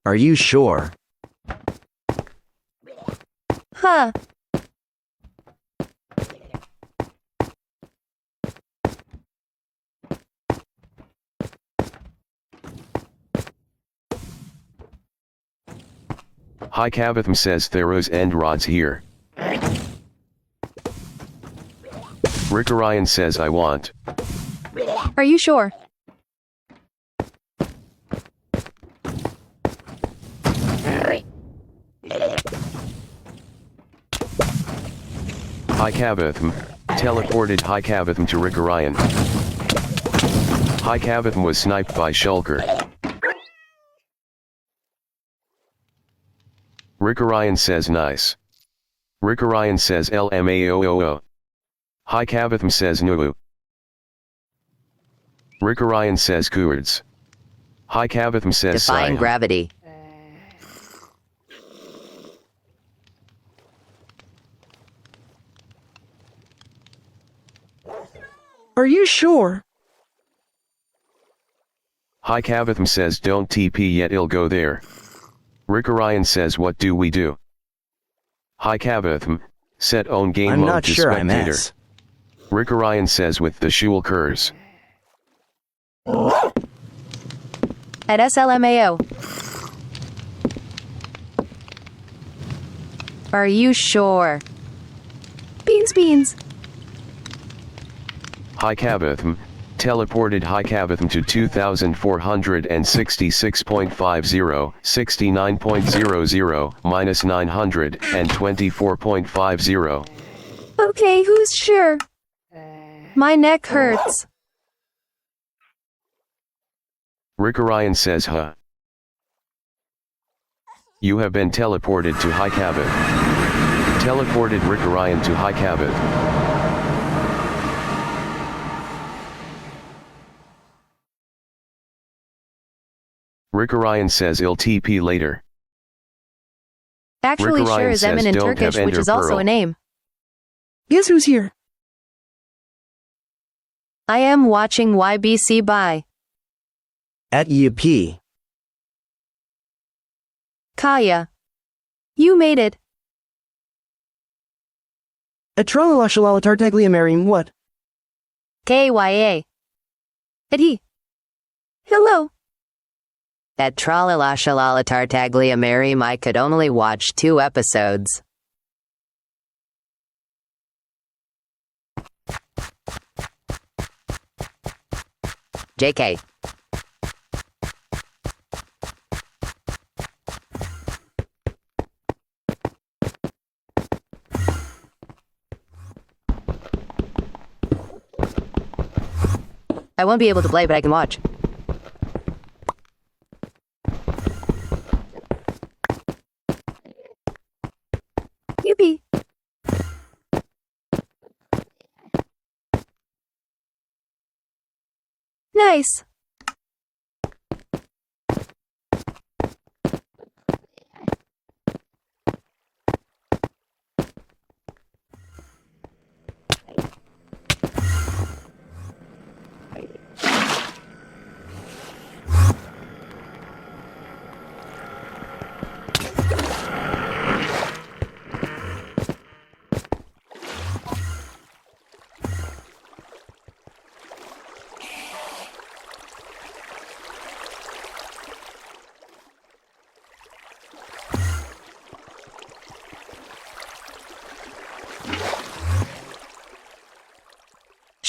Are you sure? Huh. Hi Cavatham says Theros end rods here. Rick Orion says I want. Are you sure? Hi Cavatham. Teleported Hi Cavatham to Rick Orion. Hi Cavatham was sniped by Shulker. Rick Orion says nice. Rick Orion says LMAOOO. Hi Cavatham says Nuu. Rick Orion says Coords. Hi Cavatham says Defying Sion. gravity. Are you sure? Hi Cavatham says don't TP yet, it'll go there. Rick Orion says what do we do? Hi Cavatham. Set own game I'm mode not to sure I'm spectator. S. Rick Orion says with the Shulkers. At SLMAO. Are you sure? Beans. Hi Cavatham. Teleported Hi Cavatham to 2466.50, 69.00, minus 924.50. Okay, who's sure? My neck hurts. Rick Orion says huh. You have been teleported to Hi Cavath. Teleported Rick Orion to Hi Cavath. Rick Orion says I'll TP later. Actually, Rick sure Orion is Emin says in don't Turkish, have which Ender is also Pearl. a name. Guess who's here? I am watching YBC by At UP. Kaya. You made it. A tralalashalala tartaglia marrying what? KYA. Eddie. Hello. At Tralala Tartaglia Mary, I could only watch 2 episodes. JK. I won't be able to play, but I can watch. Yippee. Nice.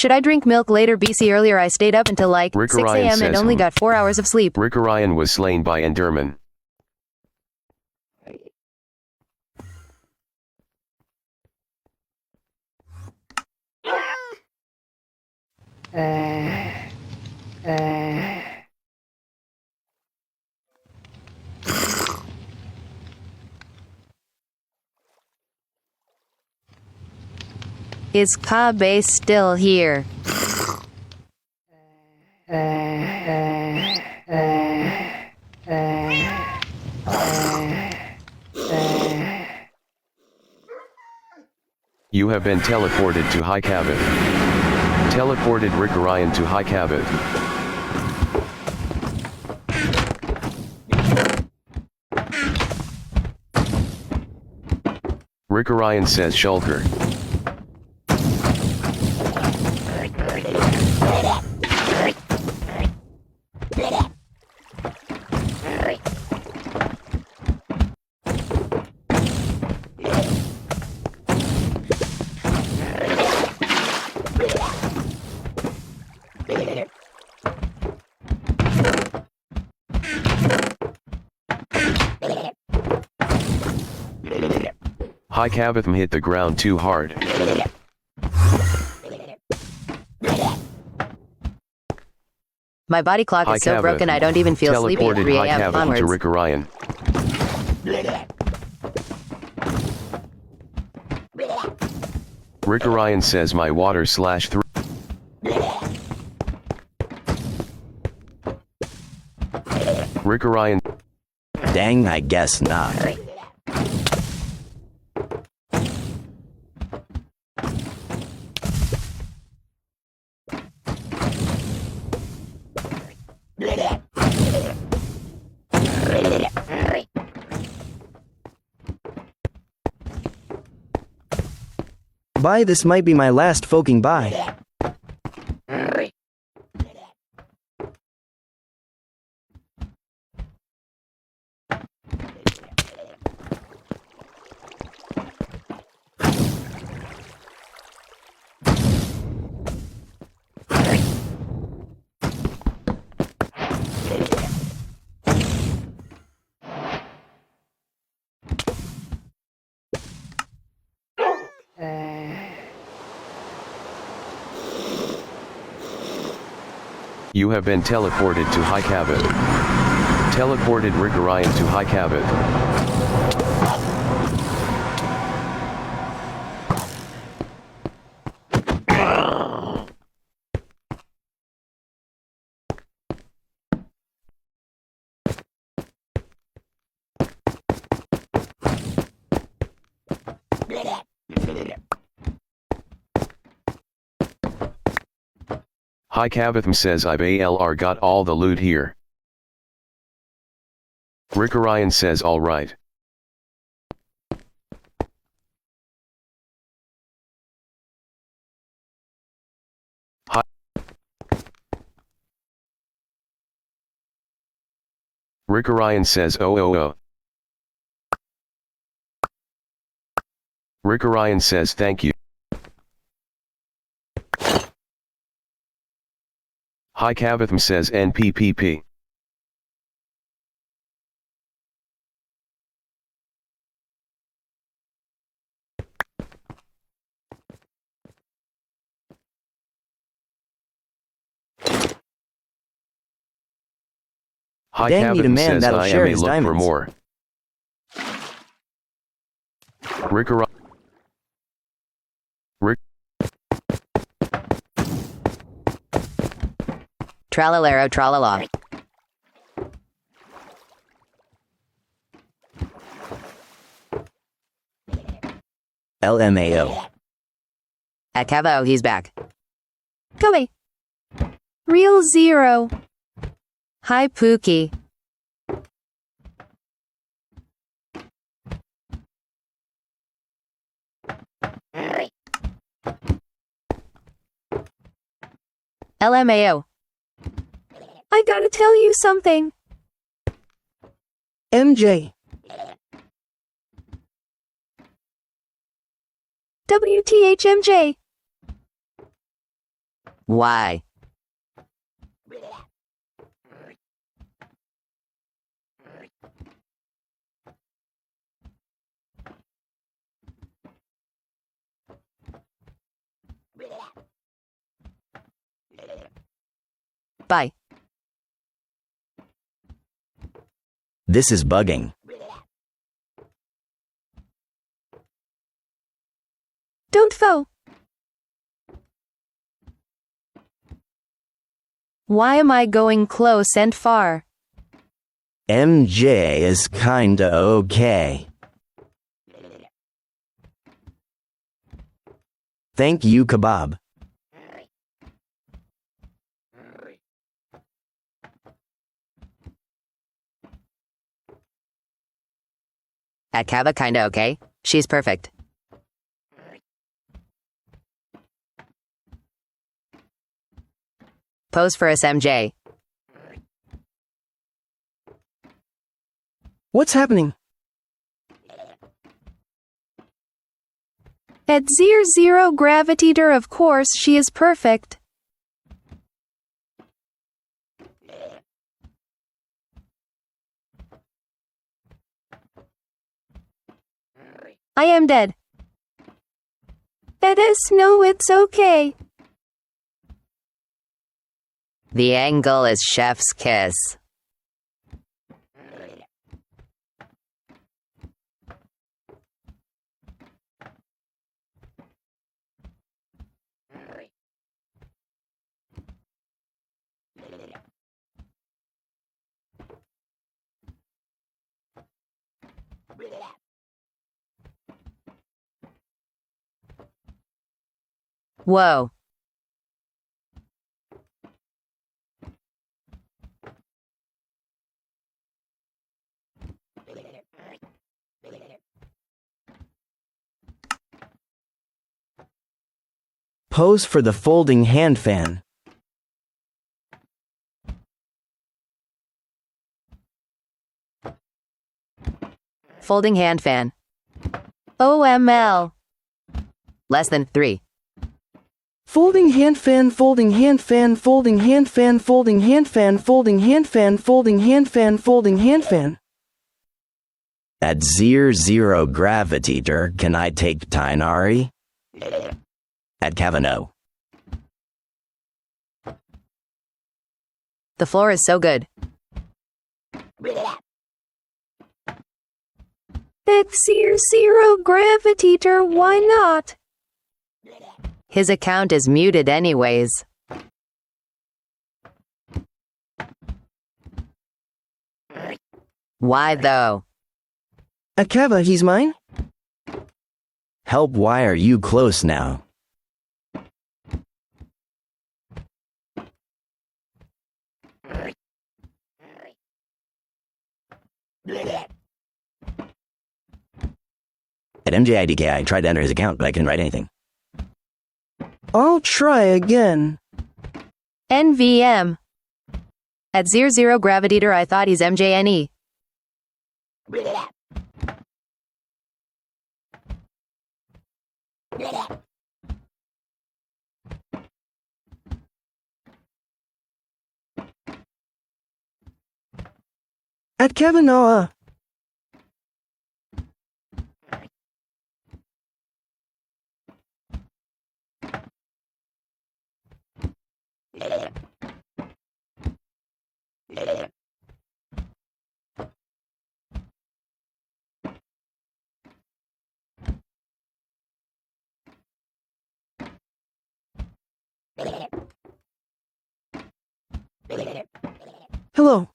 Should I drink milk later? BC earlier I stayed up until like Rick 6 Orion a.m. and says only got 4 hours of sleep. Rick Orion was slain by Enderman. Is Kabe still here? You have been teleported to High Cabot. Teleported Rick Orion to High Cabot. Rick Orion says Shulker. High Cabotham hit the ground too hard. My body clock is so broken I don't even feel sleepy at 3 a.m. onwards. To Rick Orion. Rick Orion says my water /3. Rick Orion. Dang, I guess not. Bye, this might be my last foking bye. You have been teleported to High Cabot. Teleported Rick Orion to High Cabot. High Cabotham says I've got all the loot here. Rick Orion says alright. Rick Orion says oh. Rick Orion says thank you. High Cabotham says NPPP. High Dang, need a Cabotham man says that'll I share am a his look for diamonds. more. Rick Orion. Rick. Tralalero tralala. LMAO. At Cavo, he's back. Go away. Real zero. Hi, Pookie. LMAO. I gotta tell you something. MJ. WTHMJ. Why? Bye. This is bugging. Don't foe. Why am I going close and far? MJ is kinda okay. Thank you, kebab. At Kava kinda okay. She's perfect. Pose for us, MJ. What's happening? At 0 Gravitator, of course, she is perfect. I am dead. Let us know it's okay. The angle is chef's kiss. Whoa. Pose for the folding hand fan. Folding hand fan. OML. Less than 3. Folding hand fan, folding hand fan, folding hand fan, folding hand fan, folding hand fan, folding hand fan, folding hand fan. At 0 Gravitator, can I take Tainari? At Kavano. The floor is so good. At 0 Gravitator, why not? His account is muted anyways. Why though? Akava, he's mine? Help, why are you close now? At MJIDK, I tried to enter his account, but I couldn't write anything. I'll try again. NVM. At 0 Gravitator, I thought he's MJNE. At Kavanaugh. Hello.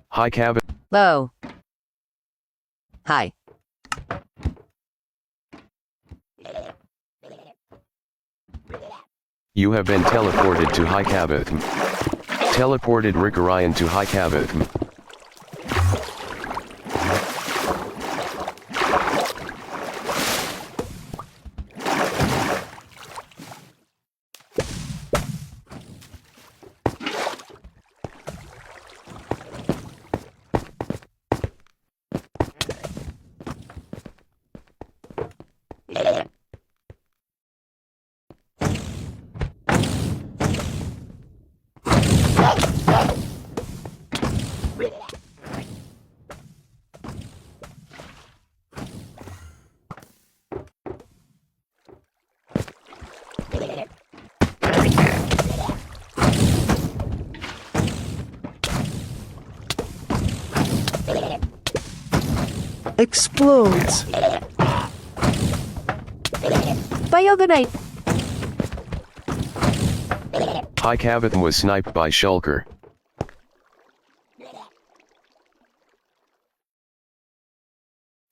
Hi, Cabin. Low. Hi. You have been teleported to High Cabot. Teleported Rick Orion to High Cabot. Explodes. Bye, good night. High Cabot was sniped by Shulker.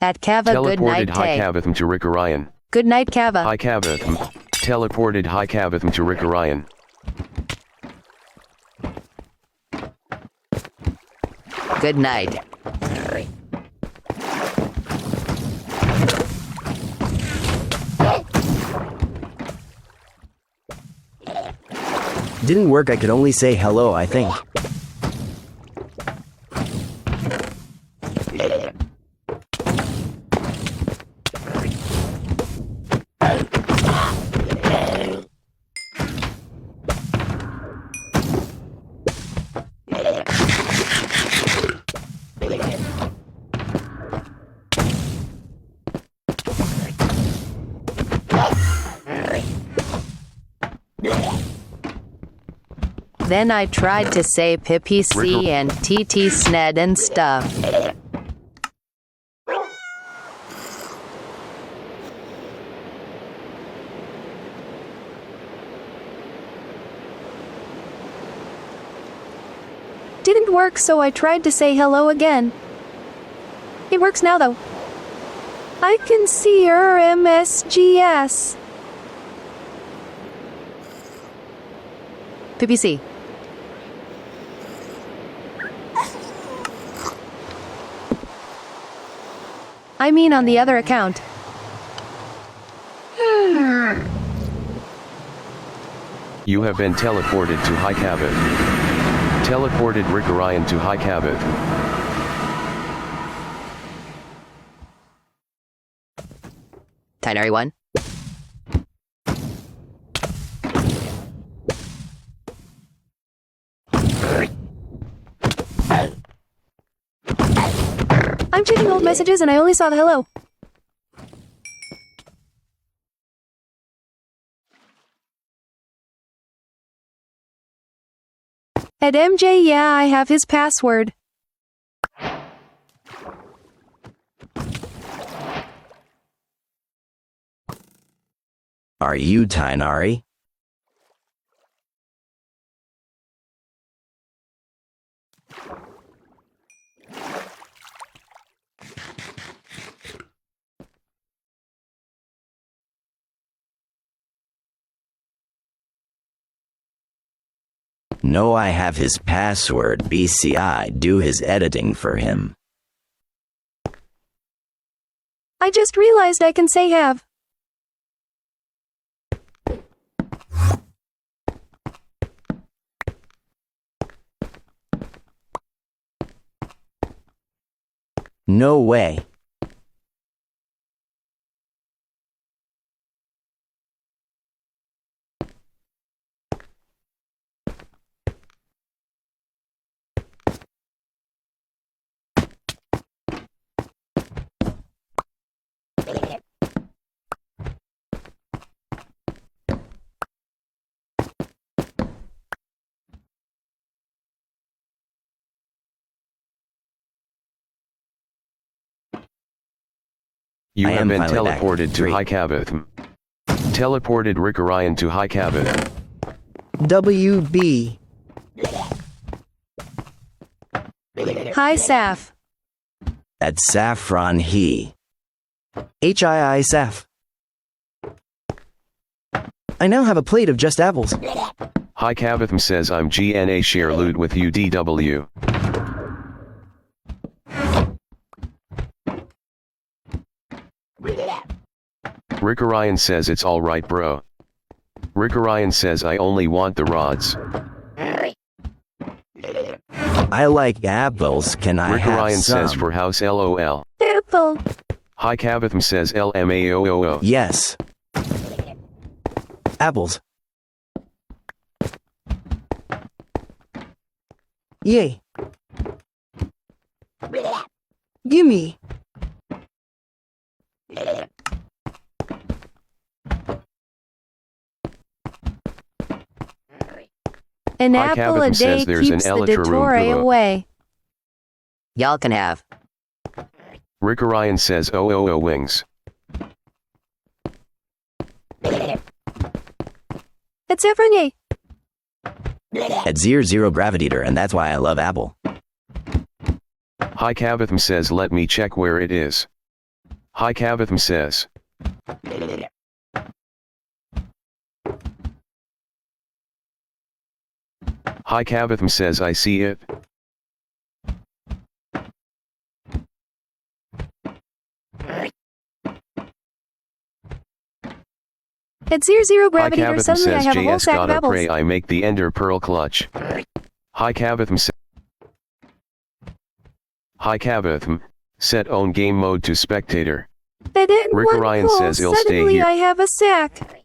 At Kava, good night, Teleported High Tay. Cavatham to Rick Orion. Good night, Kava. High Cavatham. Teleported High Cavatham to Rick Orion. Good night. Didn't work, I could only say hello, I think. Then I tried to say PPC and TT Sned and stuff. Didn't work, so I tried to say hello again. It works now, though. I can see her MSGS. PPC. I mean on the other account. You have been teleported to High Cavath. Teleported Rick Orion to High Cavath. Tinary 1. I'm checking old messages and I only saw the hello. At MJ, yeah, I have his password. Are you Tinari? No, I have his password. BCI, do his editing for him. I just realized I can say have. No way. You I have am been finally back. teleported to 3. High Cavath. Teleported Rick Orion to High Cavath. WB. Hi, Saf. At Saffron he. HII Saf. I now have a plate of just apples. High Cavatham says I'm GNA share loot with UDW. Rick Orion says it's alright bro. Rick Orion says I only want the rods. I like apples, can I Rick have Orion some? says for house LOL. Apple. High Cavatham says LMAOOO. Yes. Apples. Yay. Gimme. An High apple a Cavatham day says there's an keeps the elytra room Dottore pillow. away. Y'all can have. Rick Orion says OOO wings. It's Efranye. At 00 Gravitator, and that's why I love apple. High Cavatham says let me check where it is. Hi Cavatham says. Hi Cavatham says I see it. At 00 Hi gravity, Cavatham suddenly I says have a whole JS sack of gotta apples. pray I make the ender pearl clutch. Hi Cavatham says. Hi Cavatham, set own game mode to spectator. But in Rick one Orion pull, says he'll stay suddenly here. I have a sack.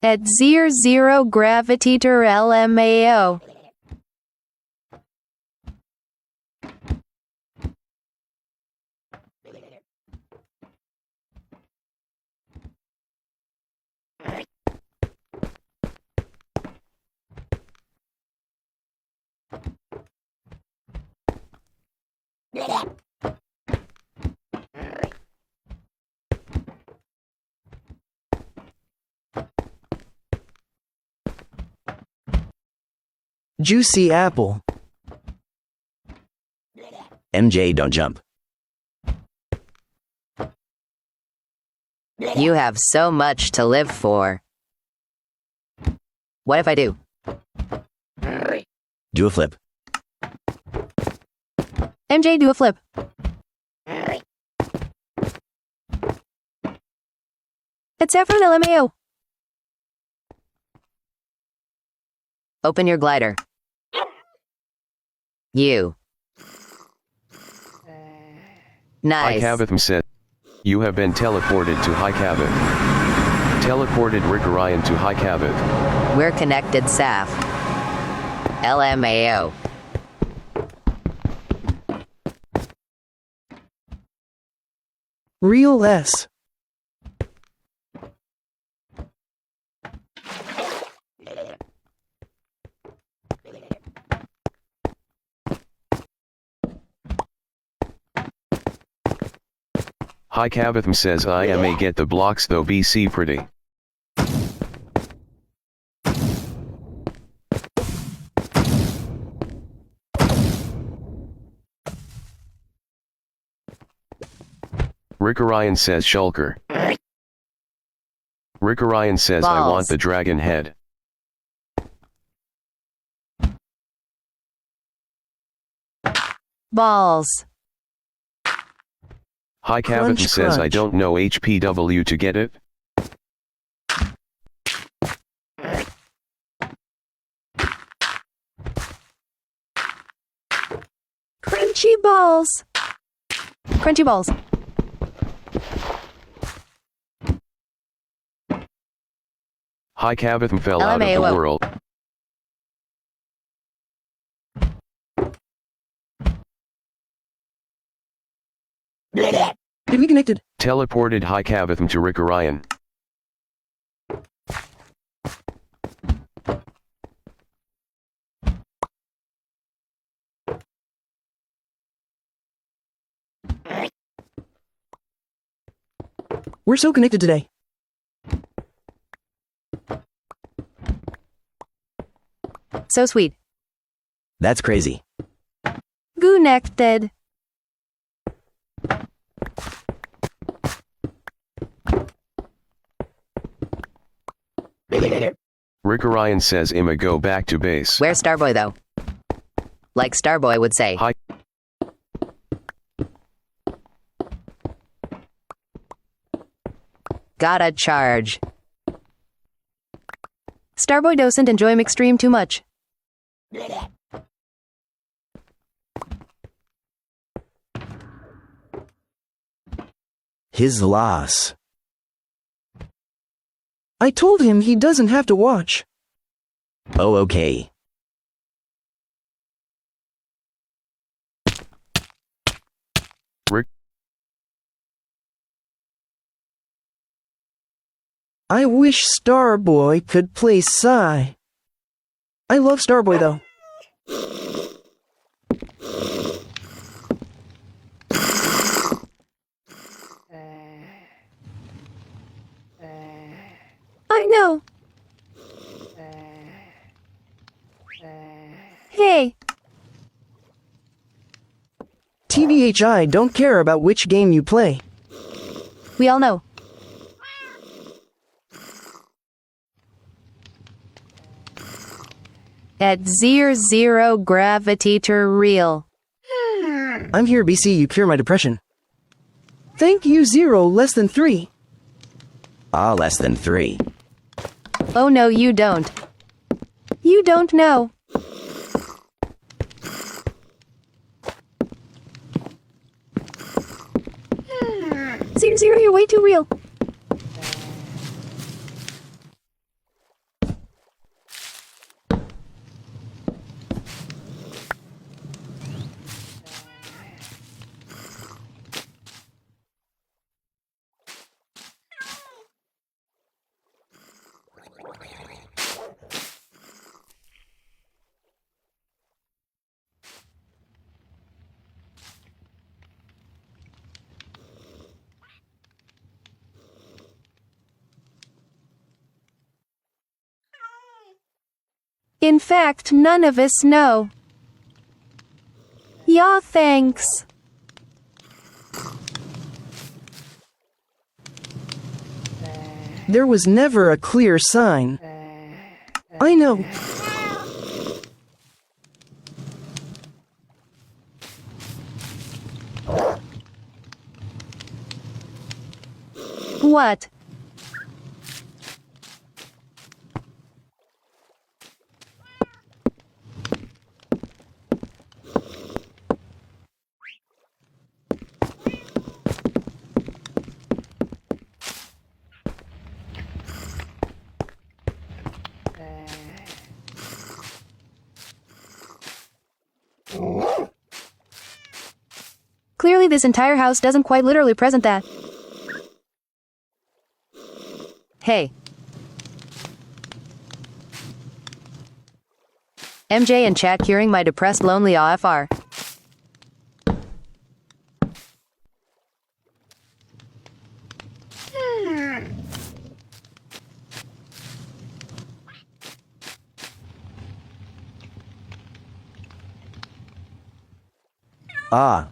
At 00 gravity to LMAO. Juicy apple. MJ, don't jump. You have so much to live for. What if I do? Do a flip. MJ, do a flip. It's Saffron LMAO. Open your glider. You. Hi Nice. Cavatham said. You have been teleported to High Cavath. Teleported Rick Orion to High Cavath. We're connected, Saf. LMAO. Real S. Hi Cavatham says I may get the blocks though BC pretty. Rick Orion says shulker. Rick Orion says I want Balls. the dragon head. Balls. Hi Cavatham Crunch, says I crunch. don't know HPW to get it. Crunchy balls. Crunchy balls. Hi Cavatham fell out of the LMAO. world. Did we connected? Teleported High Cavatham to Rick Orion. We're so connected today. So sweet. That's crazy. Connected. Rick Orion says I'ma go back to base. Where's Starboy, though? Like Starboy would say. Hi. Gotta charge. Starboy doesn't enjoy extreme too much. His loss. I told him he doesn't have to watch. Oh, okay. Rick. I wish Starboy could play Psy. I love Starboy though. I know. Hey. TVHI don't care about which game you play. We all know. At 00 gravitator real. I'm here, BC, you cure my depression. Thank you, 0 less than 3. Ah, less than 3. Oh no, you don't. You don't know. Zero, you're way too real. In fact, none of us know. Yeah, thanks. There was never a clear sign. I know. What? Clearly this entire house doesn't quite literally present that. Hey. MJ and chat curing my depressed lonely AFR. Ah.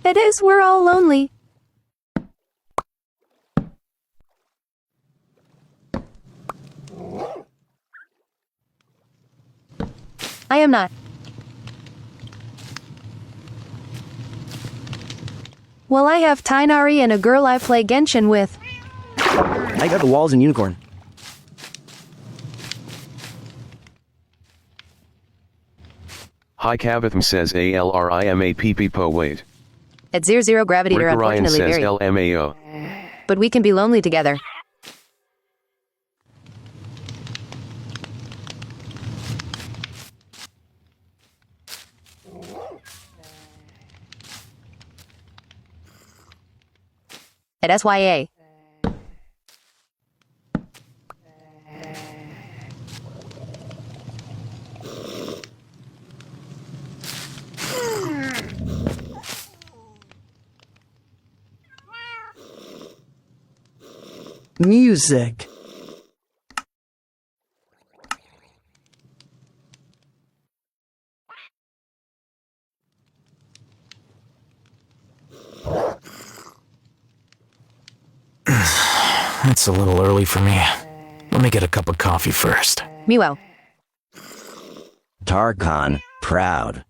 It is, we're all lonely. I am not. Well, I have Tainari and a girl I play Genshin with. I got the walls and unicorn. Hi Cavatham says ALRIMAPP wait. At 00 gravity, Rick you're Ryan unfortunately says very. LMAO. But we can be lonely together. At SYA. Music. It's a little early for me. Let me get a cup of coffee first. Meow. Tarkhan, proud.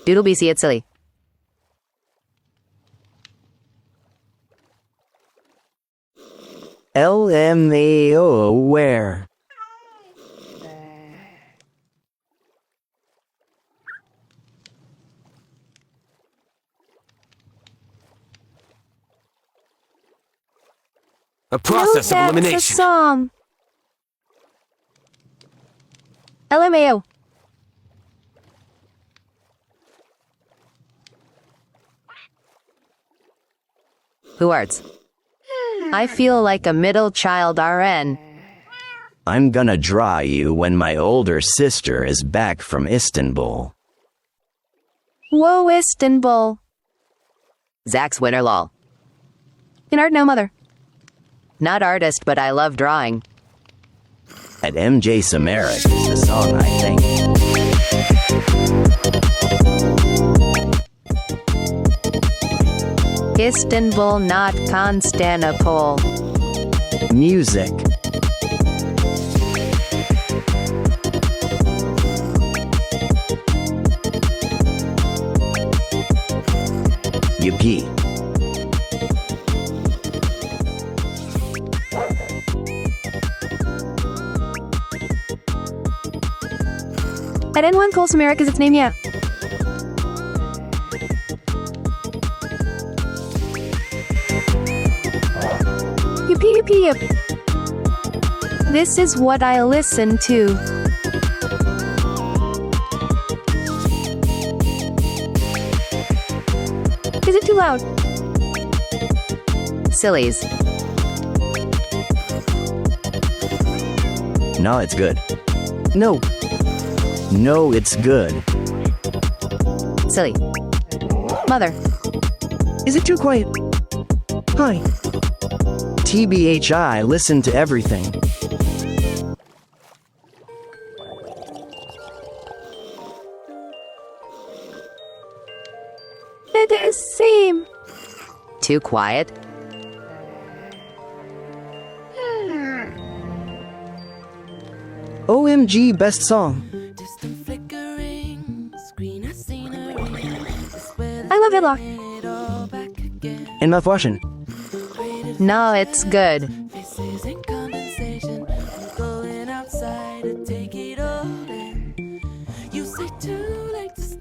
Doodle BC, it's silly. LMAO where? A process of That's elimination. a song. LMAO. Who arts? I feel like a middle child RN. I'm gonna draw you when my older sister is back from Istanbul. Whoa, Istanbul. Zach's winner lol. In art, no mother. Not artist, but I love drawing. At MJ Samara is the song, I think. Istanbul, not Constantinople. Music. Yuppie. At N1 Coles America is its name, yeah. Yippee yippee yip. This is what I listen to. Is it too loud? Sillies. No, it's good. No. No, it's good. Silly. Mother. Is it too quiet? Hi. TBHI, listen to everything. It is same. Too quiet. OMG best song. I love Headlock. And mouthwashing. No, it's good.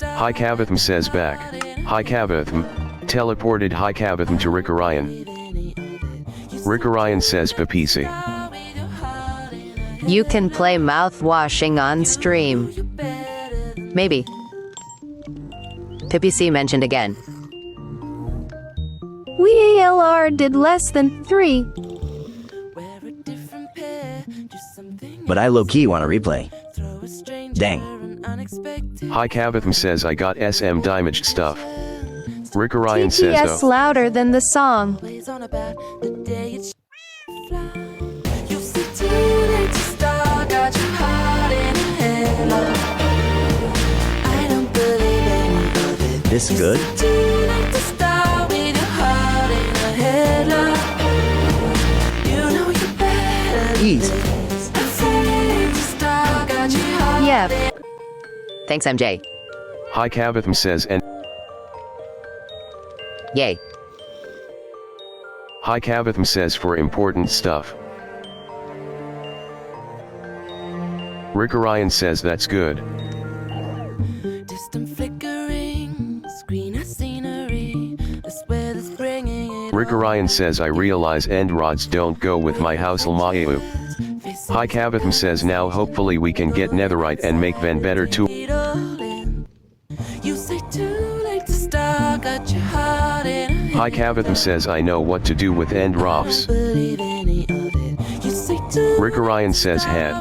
Hi Cavatham says back. Hi Cavatham. Teleported Hi Cavatham to Rick Orion. Rick Orion says Papisi. You can play mouthwashing on stream. Maybe. Pippi C mentioned again. We ALR did less than 3. But I low-key want to replay. Dang. Hi Cavatham says I got SM damaged stuff. Rick Orion says TTS though. louder than the song. This good? Ease. Yeah. Thanks, MJ. Hi Cavatham says and Yay. Hi Cavatham says for important stuff. Rick Orion says that's good. Rick Orion says I realize end rods don't go with my house Lmaeu. Hi Cavatham says now hopefully we can get netherite and make Ven better too. Hi Cavatham says I know what to do with end rofs. Rick Orion says head.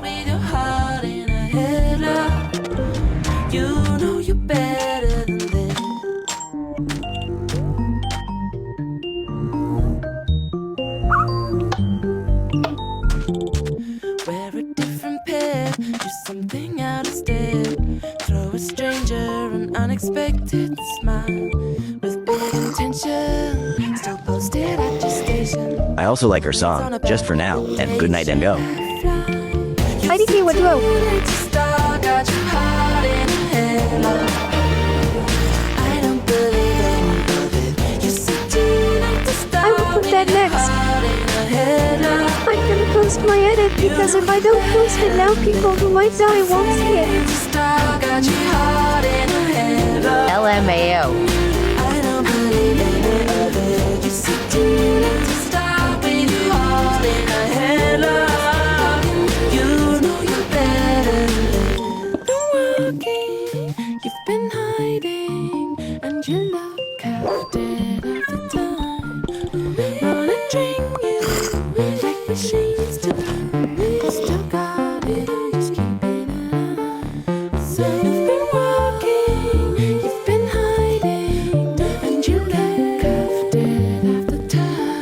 Unexpected smile with big intention. Still posted at your station. I also like her song, Just For Now, and Good Night and Go. IDK, what duo? I will put that next. I'm gonna post my edit because if I don't post it now, people who might die won't see it. LMAO. You've been hiding, and you look half dead at the time. Wanna drink you like machines do. Still got it, just keeping it on. So you've been walking, you've been hiding, and you look half dead at the time.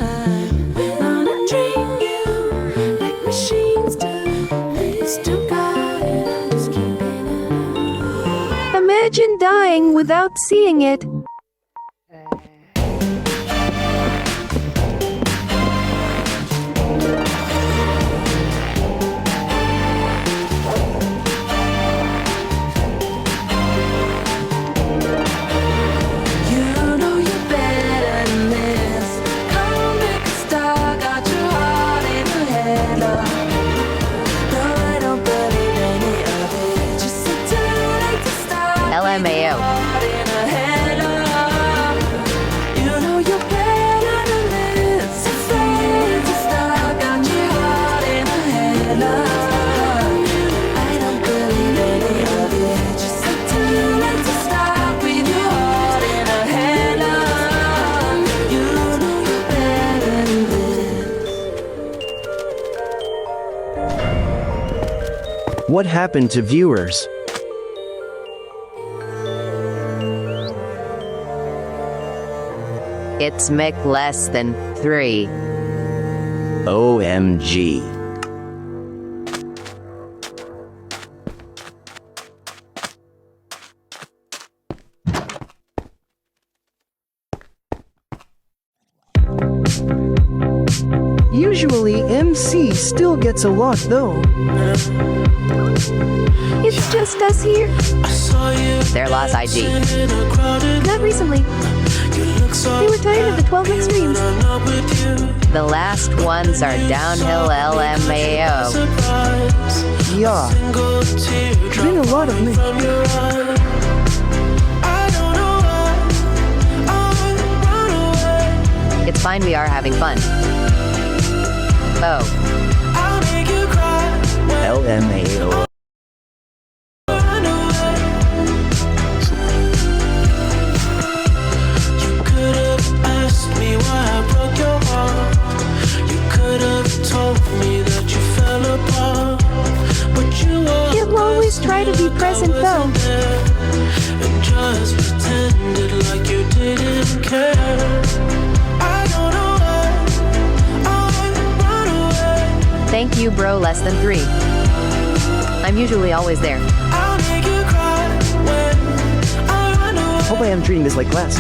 Imagine dying without seeing it. LMAO. What happened to viewers? It's Mick less than 3. OMG. Usually MC still gets a lot though. It's just us here. Their lost IG. Not recently. They were tired of the 12 extremes. The last ones are downhill LMAO. Yeah. Been a lot of me. It's fine, we are having fun. Oh. LMAO. You'll always try to be present though. And just pretended like you didn't care. I don't know why I run away. Thank you, bro, less than 3. I'm usually always there. I'll make you cry when I run away. Hope I am treating this like class.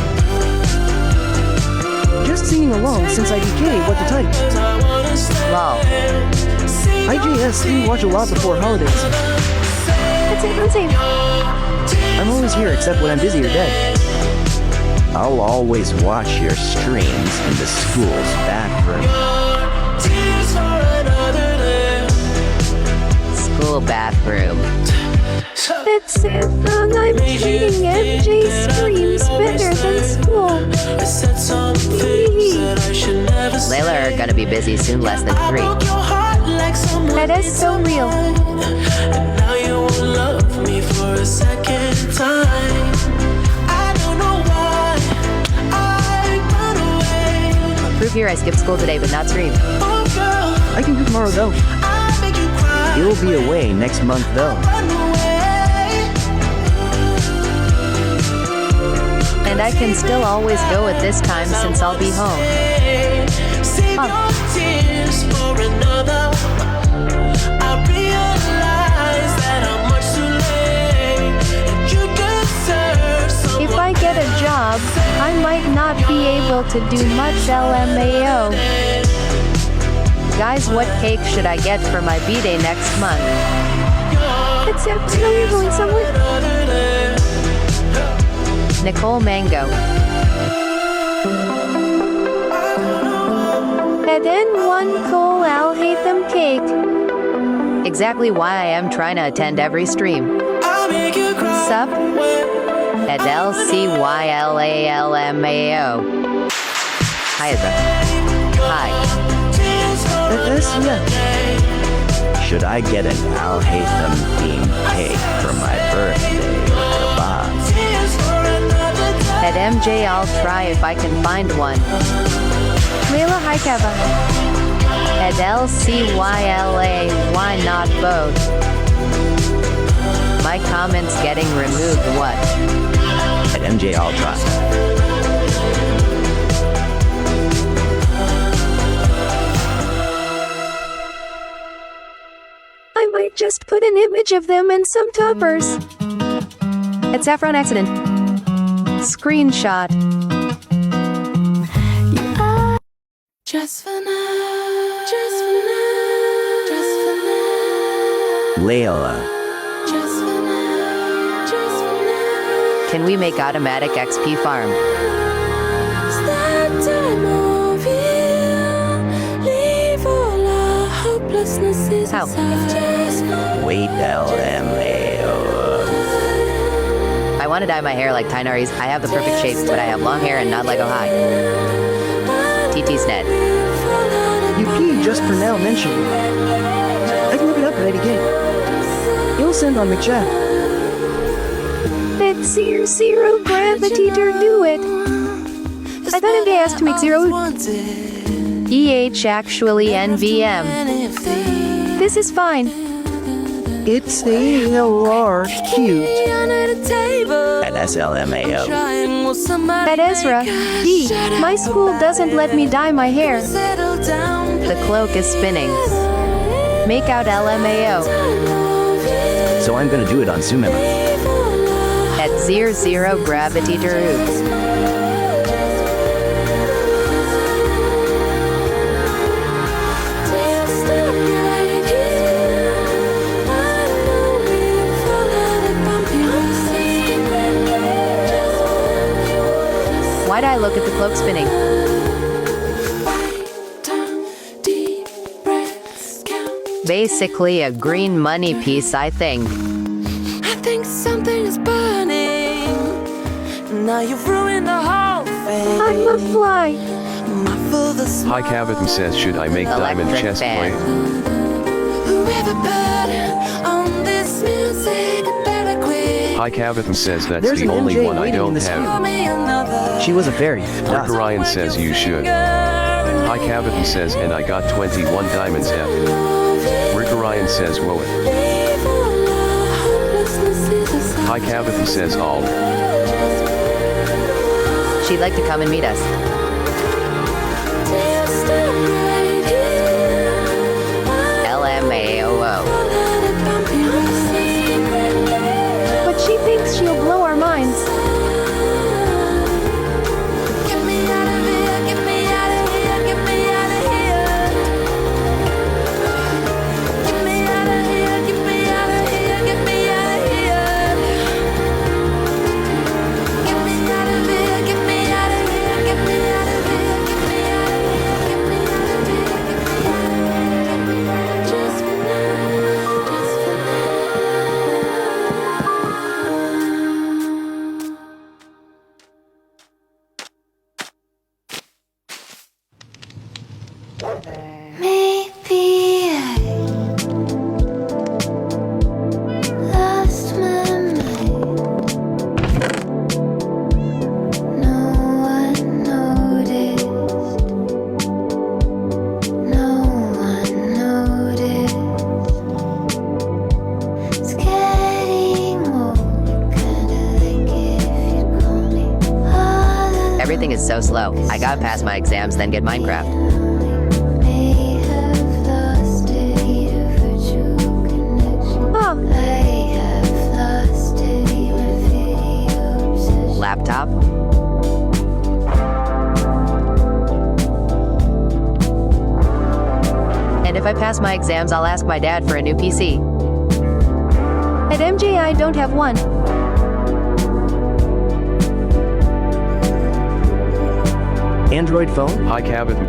Just singing along since IDK what the type. Lol. IJS we watch a lot before holidays. That's it, insane. I'm always here except when I'm busy or dead. I'll always watch your streams in the school's bathroom. School bathroom. That's it. I'm treating MJ streams better than school. Layla are gonna be busy soon, less than 3. That is so real. And now you won't love me for a second time. I don't know why I run away. Proof here I skipped school today, but not stream. Oh girl, I can do tomorrow though. I make you cry. You'll be away next month though. Run away. And I can still always go at this time since I'll be home. Save your tears for another. I realize that I'm much too late. And you deserve someone. If I get a job, I might not be able to do much LMAO. Guys, what cake should I get for my B-Day next month? That's it. No, you're going somewhere. Nicole Mango. And then one Cole, I'll hate them cake. Exactly why I am trying to attend every stream. I'll make you cry. Sup? At LCYLALMAO. Hi, Ezra. Hi. Yeah. Should I get an Al Haytham themed cake for my birthday or kebab? At MJ, I'll try if I can find one. Layla, hi, Keva. At LCYLA, why not both? My comments getting removed, what? At MJ, I'll try. I might just put an image of them and some toppers. At Saffron Accident. Screenshot. Just for now, just for now, just for now, Layla. just for now, just for now. Can we make automatic XP farm? It's that time of year. Leave all our hopelessnesses How? aside. Wait, LMAO. I want to dye my hair like Tainari's. I have the perfect shape, but I have long hair and not Lego high. TT Sned. UP just for now mentioned it. I can look it up right again. You'll send on the chat. Let zero gravity do it. I thought MJ asked to make zero. EH actually NVM. This is fine. It's ALR cute. At SLMAO. At Ezra, D, my school doesn't let me dye my hair. The cloak is spinning. Make out LMAO. So I'm gonna do it on Sumima. At 00 gravity deroops. Why'd I look at the cloak spinning? Basically a green money piece, I think. I think something is burning. Now you've ruined the whole thing. I'm a fly. Hi Cavatham says, should I make diamond Electric chest fan. plate? Whoever put on this music better quit. Hi Cavatham says that's There's the an only MJ one I waiting in don't the have. Me another. She was a fairy. Rick Ryan says you should. Hi Cavatham says, and I got 21 diamonds F. Rick Ryan says, whoa. Hi Cavatham says, all. She'd like to come and meet us. LMAO. But she thinks she'll blow our minds. Get me out of here, get me out of here, get me out of here. Get me out of here, get me out of here, get me out of here. Get me out of here, get me out of here, get me out of here, get me out of here, get me out of here, get me out of here. Just for now, just for maybe I lost my mind. No one noticed. No one noticed. It's getting old, kinda like if you'd call me all alone. Everything is so slow. I gotta pass my exams, then get Minecraft. May have lost it, a virtual connection. Oh, I have lost it, my video obsession. Laptop. And if I pass my exams, I'll ask my dad for a new PC. at MJ I don't have one. Android phone? Hi Cavatham.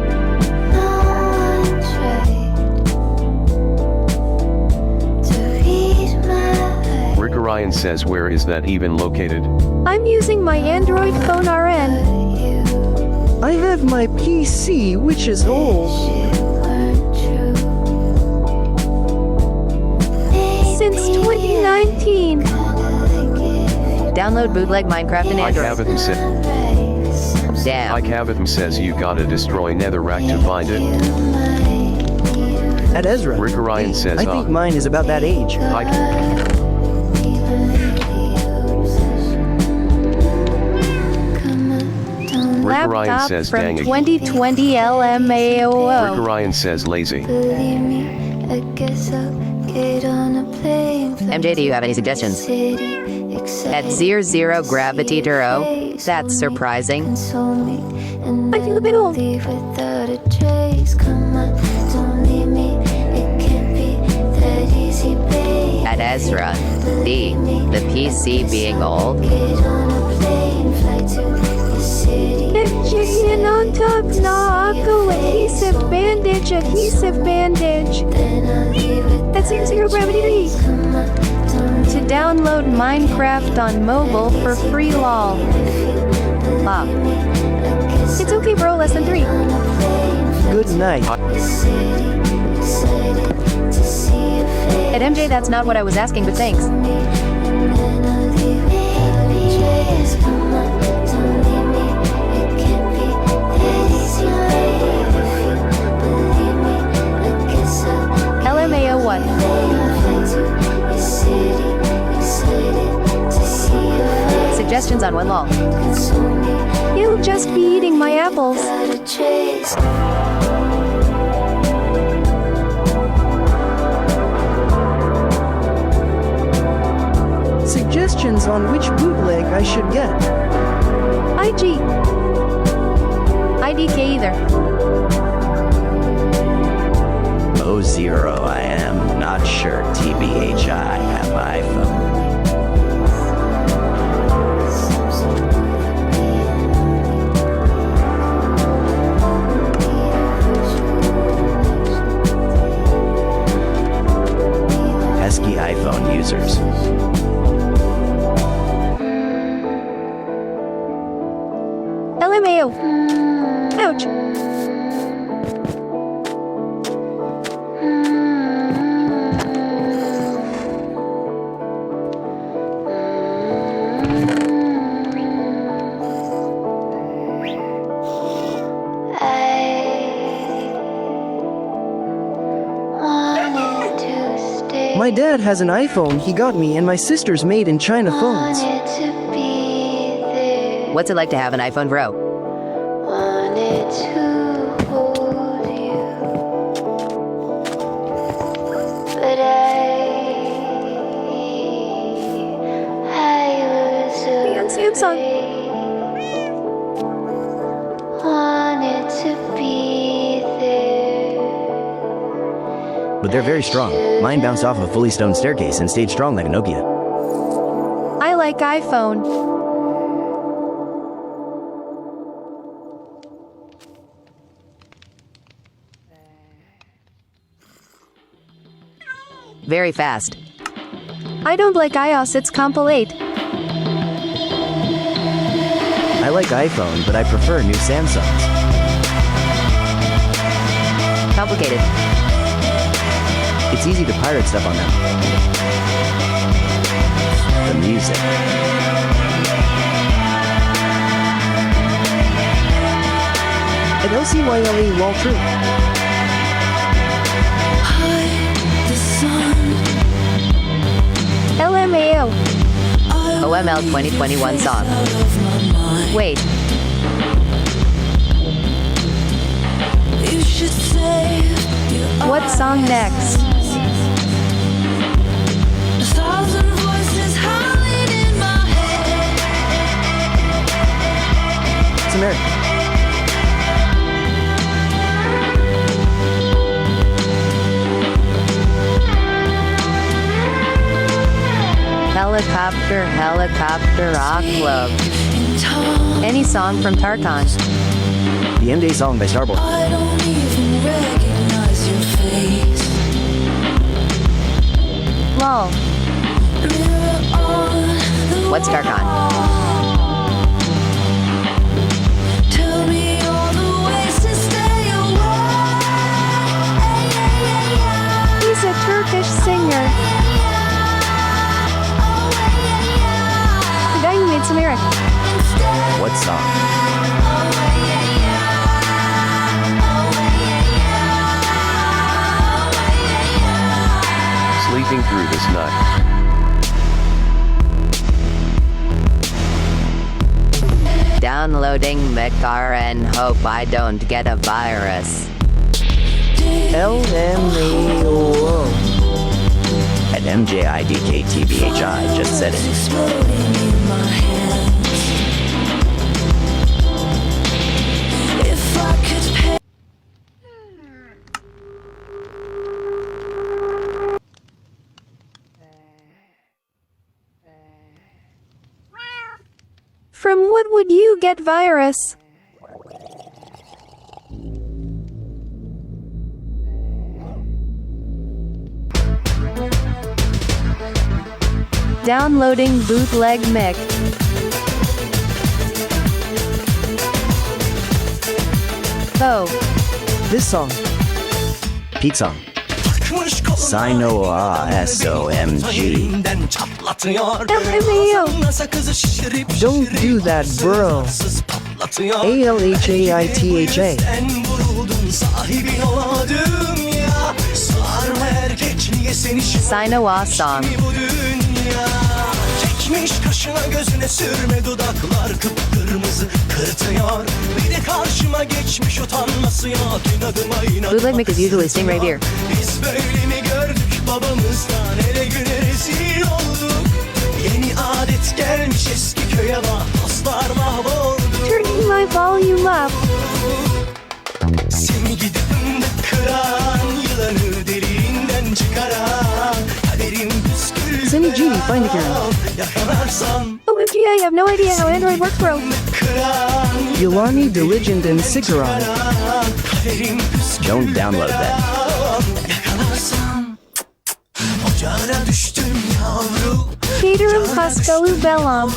Rick Ryan says, where is that even located? I'm using my Android phone RN. I have my PC, which is old. Since 2019. Download bootleg Minecraft and Hi Android. Cavatham says. Damn. Hi Cavatham says you gotta destroy Netherrack to find it. At Ezra. Rick Ryan says, I think mine is about that age. Hi. Rick Ryan Laptop says, from dang it. 2020 Rick LMAO. Ryan says lazy. Believe me, I guess I'll MJ, do you have any suggestions? At 00 Gravity Duro? That's surprising. I feel a bit old. At Ezra, the PC being old. Chicken on top, knock away. Adhesive bandage. That's 00 Gravity 3. To download Minecraft on mobile for free lol. Ah. It's okay bro, less than 3. Good night. At MJ, that's not what I was asking, but thanks. LMAO what? Suggestions on one lol. You'll just be eating my apples. Suggestions on which bootleg I should get. IG. IDK either. O0, I am not sure. TBH, I have iPhone. Pesky iPhone users. LMAO. Ouch. My dad has an iPhone he got me, and my sister's made in China phones. What's it like to have an iPhone Pro? Samsung. But they're very strong. Mine bounced off a fully stone staircase and stayed strong like a Nokia. I like iPhone. Very fast. I don't like iOS, it's compilate. I like iPhone, but I prefer new Samsungs. Complicated. It's easy to pirate stuff on them. The music. At LCYLE lol true. LMAO. OML 2021 song. Wait. What song next? It's American. Helicopter Rock Club. Any song from Tarkan. The M-Day song by Starboy. I don't even recognize your face. Lol. What's Tarkan? Tell me all the ways to stay away. He's a Turkish singer. The guy who made some lyric. What song? Sleeping through this nut. Downloading Mekar and hope I don't get a virus. LMAO. At MJIDKTBHI just said it. From what would you get virus? Downloading bootleg mic. Oh. This song. Pete song. Sinoa SOMG. LMAO. Don't do that, bro. ALHAITHA. Sinoa song. Çekmiş kaşına gözüne sürme dudaklar kıpkırmızı kırıtıyor. Bir de karşıma geçmiş utanması yok inadıma inat. Bootleg mic is usually Stingray beer. Biz böyle mi gördük babamızdan ele güne rezil olduk. Yeni adet gelmiş eski köye bak dostlar mahvoldu. Turning my volume up. Seni gidip fındık kıran yılanı deliğinden çıkaran kaderim püskül. Semi Genie, find the camera. OMG, I have no idea how Android works, bro. Yolani, Diligent, and Sigaran. Don't download that. Peterum Pascalu Bellam.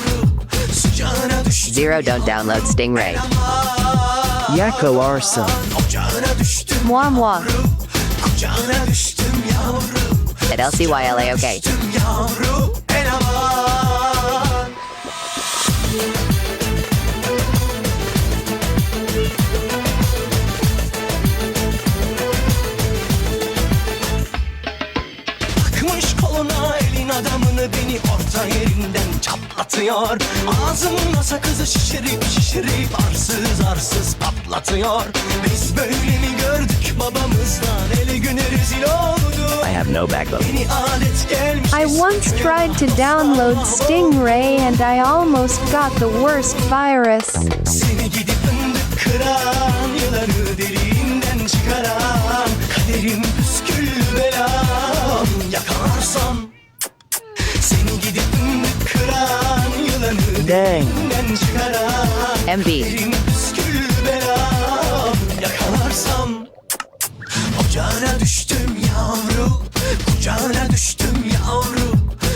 Zero, don't download Stingray. Yako Arsa. Moi moi. At LCYLA, okay. Takmış koluna elin adamını beni orta yerinden çatlatıyor. Ağzımla sakızı şişirip arsız arsız patlatıyor. Biz böyle mi gördük babamızdan ele güne rezil oldu. I have no backbone. Yeni alet gelmiş. I once tried to download Stingray and I almost got the worst virus. Seni gidip fındık kıran yılanı deliğinden çıkaran kaderim püsküllü belam yakalarsam. Seni gidip fındık kıran yılanı deliğinden çıkaran MB. kaderim püsküllü belam yakalarsam. Ocağına düştüm yavru, kucağına düştüm yavru,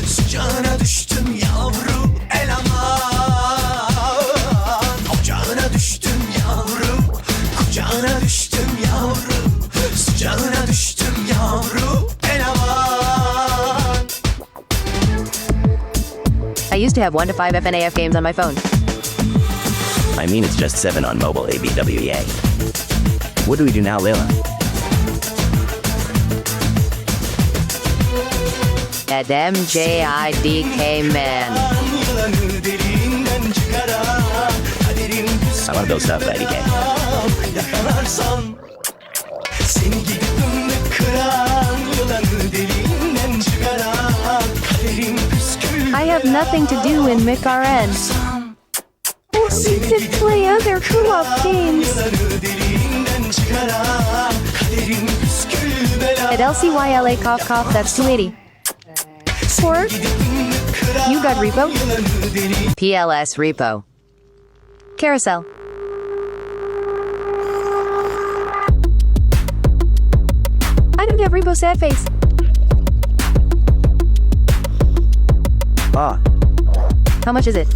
sıcağına düştüm yavru, el aman. Ocağına düştüm yavru, kucağına düştüm yavru, sıcağına düştüm yavru, el aman. I used to have 1 to 5 FNAF games on my phone. I mean, it's just 7 on mobile ABWEA. What do we do now, Layla? At MJIDK man. I want to build stuff at IDK. Yakalarsam seni gidip fındık kıran yılanı deliğinden çıkaran kaderim püskül. I have nothing to do in McRN. Or we could play other co-op games. At LCYLA cough cough, that's 280. Or you got repo? PLS repo. Carousel. I don't have repo sad face. Ah. How much is it?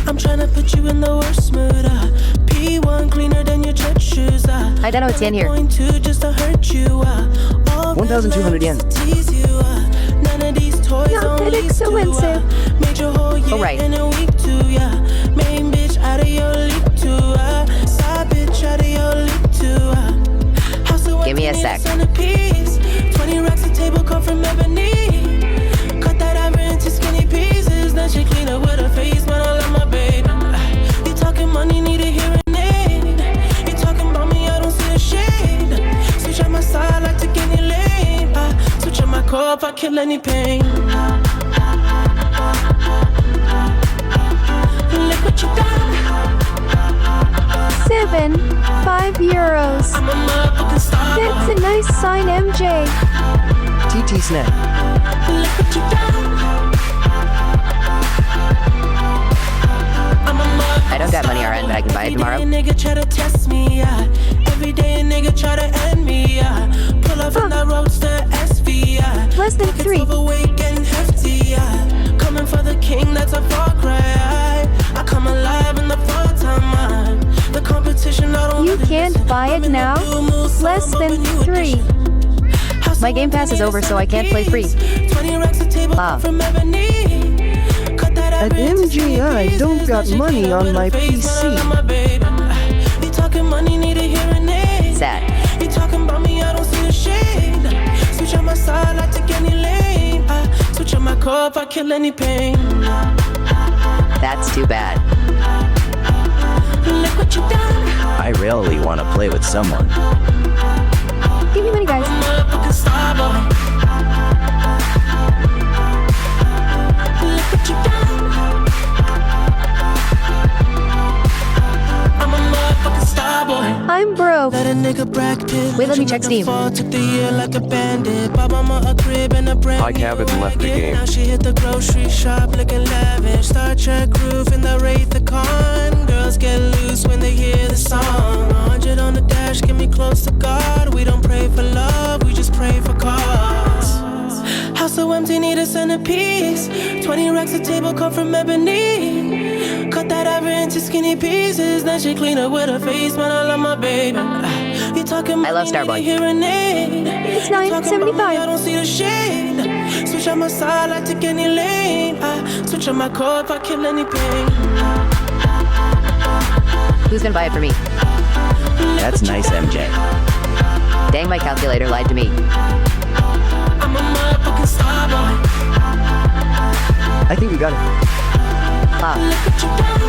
I'm trying to put you in the worst mood. P1 cleaner than your church shoes. I don't know what's in here. Just to hurt you. 1,200 yen. None of these toys Not that expensive. made your whole year right. in a week too. Main bitch out of your league too. Side bitch out of your league too. Give me a sec. 20 racks a table come from ebony. Cut that ivory into skinny pieces. Then she clean up with her face, man. I love my baby. You talking money, need a hearing aid. You talking about me, I don't see a shade. Switch on my side, like to get any lane. Switch on my any pain. Look what you done. 7, 5 euros. I'm a motherfucking star. That's a nice sign, MJ. TT Snack. Look what you done. I don't got money RN, but I can buy it tomorrow. Every day a nigga try to test me, yeah. Every day a nigga try to end me, yeah. Pull up in that roadster SV, yeah. Less than 3. Overweight getting hefty, yeah. Coming for the king, that's a far cry. I come alive in the fall time. The competition, I don't. You can't buy it now. Less than 3. My Game Pass is over, so I can't play free. 20 racks a table from ebony. At MJ, I don't got money on my PC. You talking money, need a hearing aid. Sad. You talking about me, I don't see the shade. Switch on my side, I take any lane. Switch on my core if I kill any pain. That's too bad. Look what you done. I rarely want to play with someone. Give me money, guys. Motherfucking star boy. Look what you done. I'm a motherfucking star boy. I'm broke. Let a nigga brag pit. Wait, let me check Steam. Took the year like a bandit. Bought mama a crib and a brand Hi, Cabot left the game. Now she hit the grocery shop looking lavish. Star Trek roof in the Wraith the Con. Girls get loose when they hear the song. 100 on the dash, get me close to God. We don't pray for love, we just pray for cause. House so empty, need a centerpiece. 20 racks a table come from ebony. Cut that ever into skinny pieces. Then she clean up with her face, man, I love my baby. You talking I love Starboy. It's 9.75. I don't see the shade. Switch on my side, I take any lane. Switch on my core if I kill any pain. Who's gonna buy it for me? That's nice, MJ. Dang, my calculator lied to me. I'm a motherfucking star boy. I think we got it. Ah. Look what you done.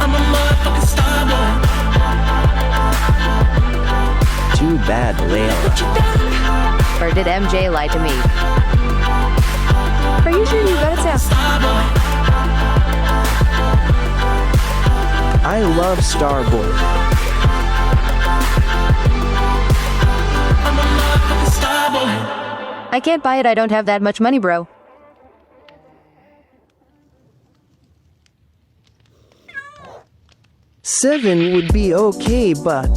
I'm a motherfucking star boy. Too bad, Layla. Or did MJ lie to me? Are you sure you got it, Sam? I love Starboy. I'm a motherfucking star boy. I can't buy it, I don't have that much money, bro. Seven would be okay, but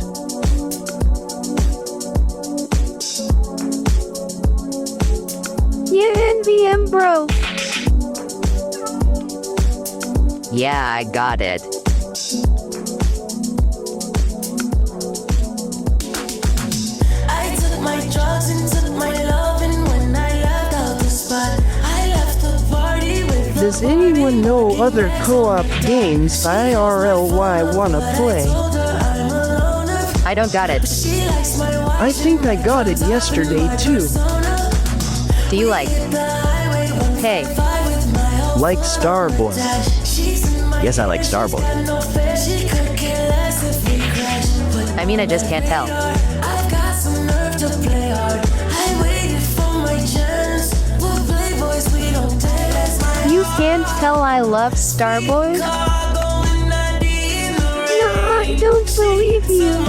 Yeah, NVM, bro. Yeah, I got it. I took my drugs and took my loving when I left out the spot. I left the party with. does anyone know other co-op games IRLY wanna play? I don't got it. I think I got it yesterday too. Do you like? Hey, Like Starboy. Yes, I like Starboy. I mean, I just can't tell. I've got some nerve to play hard. I waited for my chance. We're playboys, we don't test. You can't tell I love Starboy? No, I don't believe you.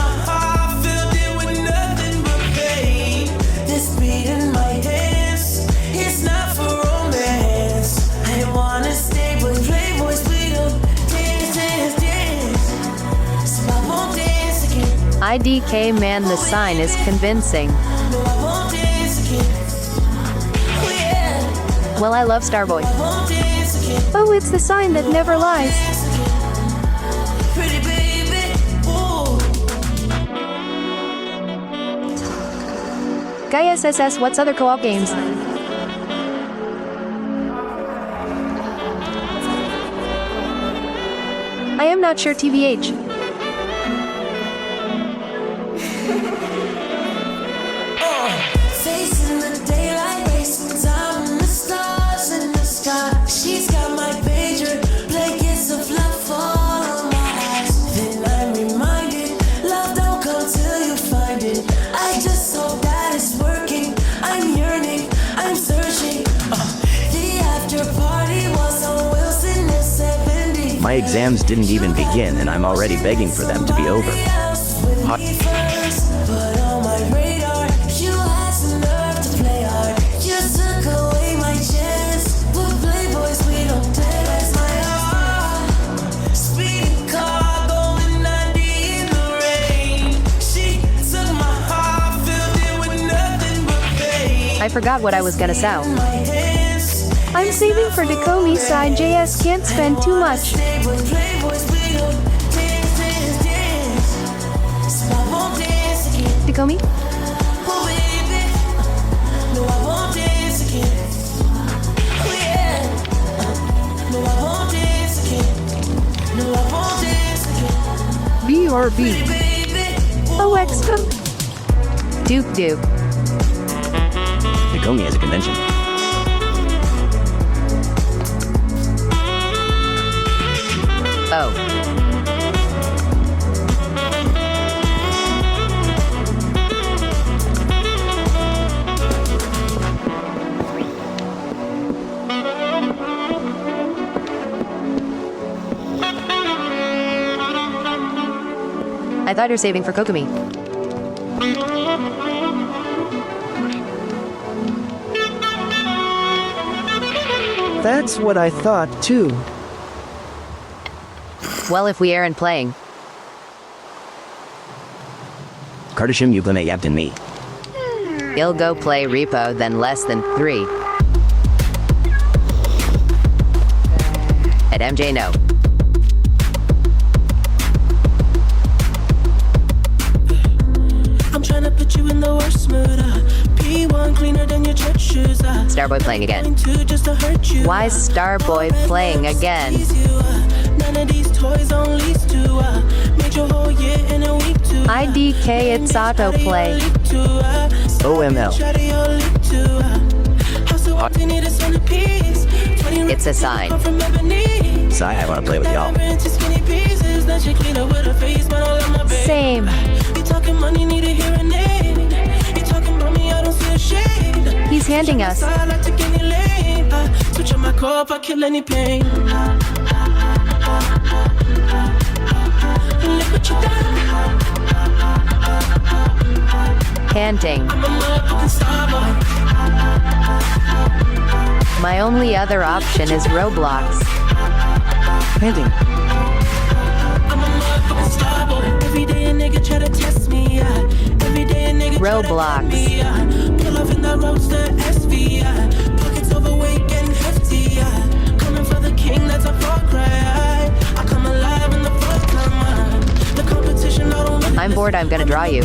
This beat in my hands, it's not for romance. I wanna stay with playboys, we don't dance, dance, dance. So I won't dance again. IDK man, the sign is convincing. No, I won't dance again. Oh yeah, Well, I love Starboy. I won't dance again. Oh, it's the sign that never lies. Pretty baby, ooh. Guy SSS, what's other co-op games? I am not sure, TVH. Facing the daylight, racing time in the stars in the sky. She's got my pager, blankets of love fall on my eyes. Then I'm reminded, love don't come till you find it. I just hope that My exams didn't even begin, and I'm already begging for them to be over. I forgot what I was gonna sound. I'm saving for Dacomi side. JS can't spend too much. Dacomi? BRB. OX. Duke Duke. Nagomi has a convention. Oh. I thought you're saving for Kokomi. That's what I thought too. Well, if we aren't playing. Kardashim Yuglame Yapton me. He'll go play repo then less than 3. At MJ no. I'm trying to put you in the worst mood. P1 cleaner than your church shoes. Starboy playing again. Just to hurt you. Why is Starboy playing again? None of these toys on lease to made your whole year in a week to IDK, it's autoplay. OML. It's a sign. Sai, I want to play with y'all. Same. He's handing us. Switch on my core if I kill any pain. Look what you done. Panting. I'm a motherfucking star boy. My only other option is Roblox. Panting. I'm a motherfucking star boy. Every day a nigga try to test me. Every day a nigga Roblox. Pull off in the roadster SV. Pockets overweight and hefty. Coming for the king, that's a far cry. I come alive in the first time. The competition, I don't I'm bored, I'm gonna draw you.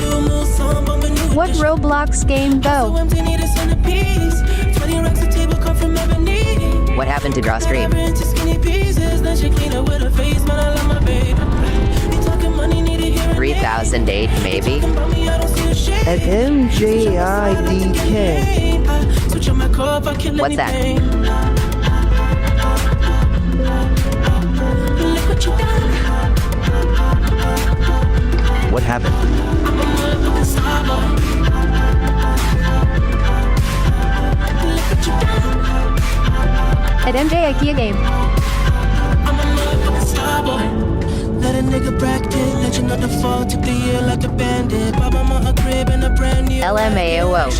What Roblox game though? What happened to draw stream? 3008 maybe? At MJIDK. What's that? What happened? At MJ IKEA game. Let a nigga bracket, let you know the fall, took the year like a bandit. Bought my mama a crib and a brand new LMAOO.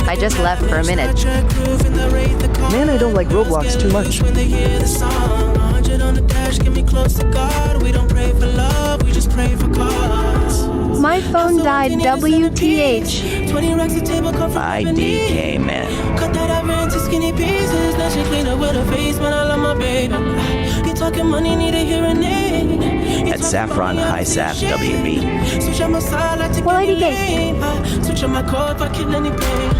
I just left for a minute. Man, I don't like Roblox too much. When they hear the song, 100 on the dash, get me close to God. We don't pray for love, we just pray for cause. My phone died. WTH. 20 racks a table come from IDK, man. Cut that up into skinny pieces. Then she clean up with her face, man, I love my baby. You talking money, need a hearing aid. At Saffron High Saf WB. Switch on my side, I take Well, any IDK. lane. Switch on my core if I kill any pain.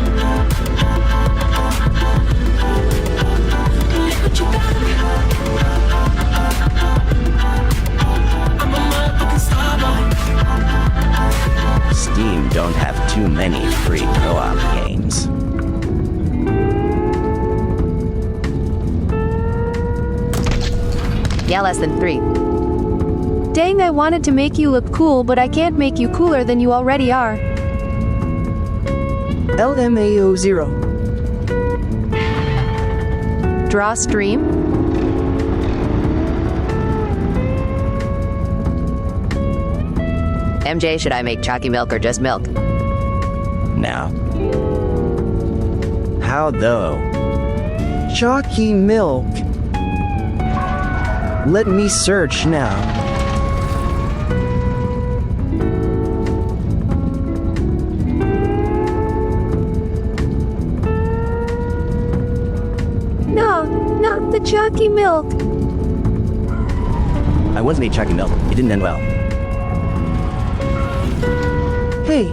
Look what you done. I'm a motherfucking star boy. Steam don't have too many free co-op games. Yeah, less than 3. Dang, I wanted to make you look cool, but I can't make you cooler than you already are. LMAO0. Draw stream? MJ, should I make chalky milk or just milk? Now. How though? Chalky milk. Let me search now. No, not the chalky milk. I once made chalky milk. It didn't end well. Hey.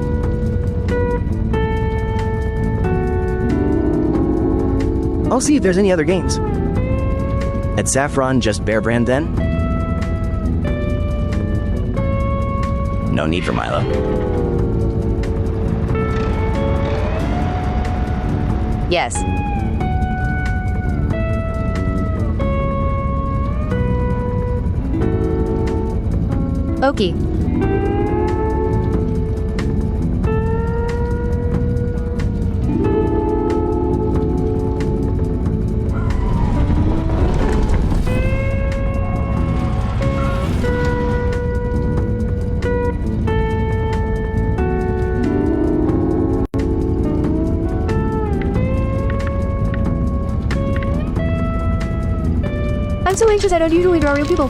I'll see if there's any other games. At Saffron, just Bear Brand then? No need for Milo. Yes. Okie. I'm so anxious I don't usually draw real people.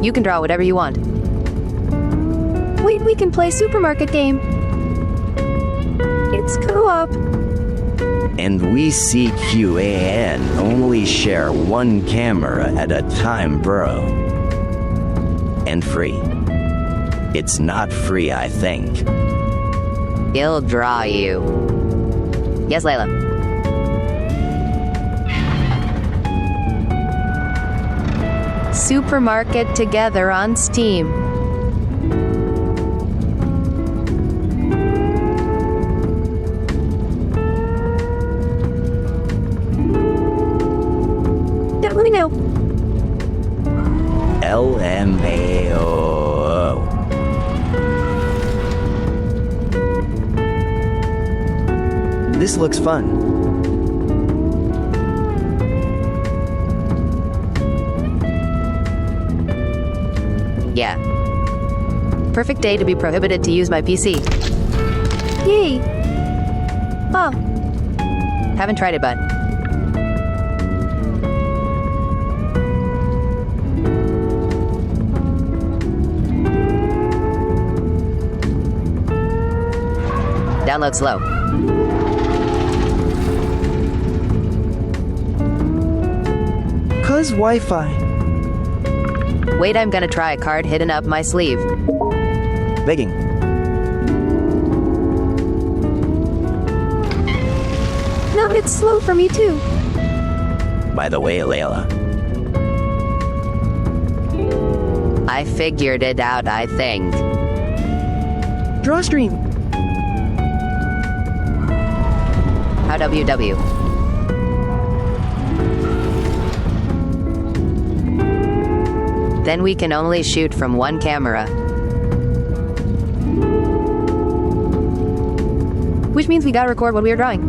You can draw whatever you want. Wait, we can play supermarket game. It's co-op. And we CQAN only share one camera at a time, bro. And free. It's not free, I think. He'll draw you. Yes, Layla. Supermarket together on Steam. Let me know. LMAO. This looks fun. Yeah. Perfect day to be prohibited to use my PC. Yay. Oh. Haven't tried it, but. Download slow. Cuz Wi-Fi. Wait, I'm gonna try a card hidden up my sleeve. Begging. No, it's slow for me too. By the way, Layla. I figured it out, I think. Draw stream. How WW? Then we can only shoot from one camera. Which means we gotta record what we are drawing.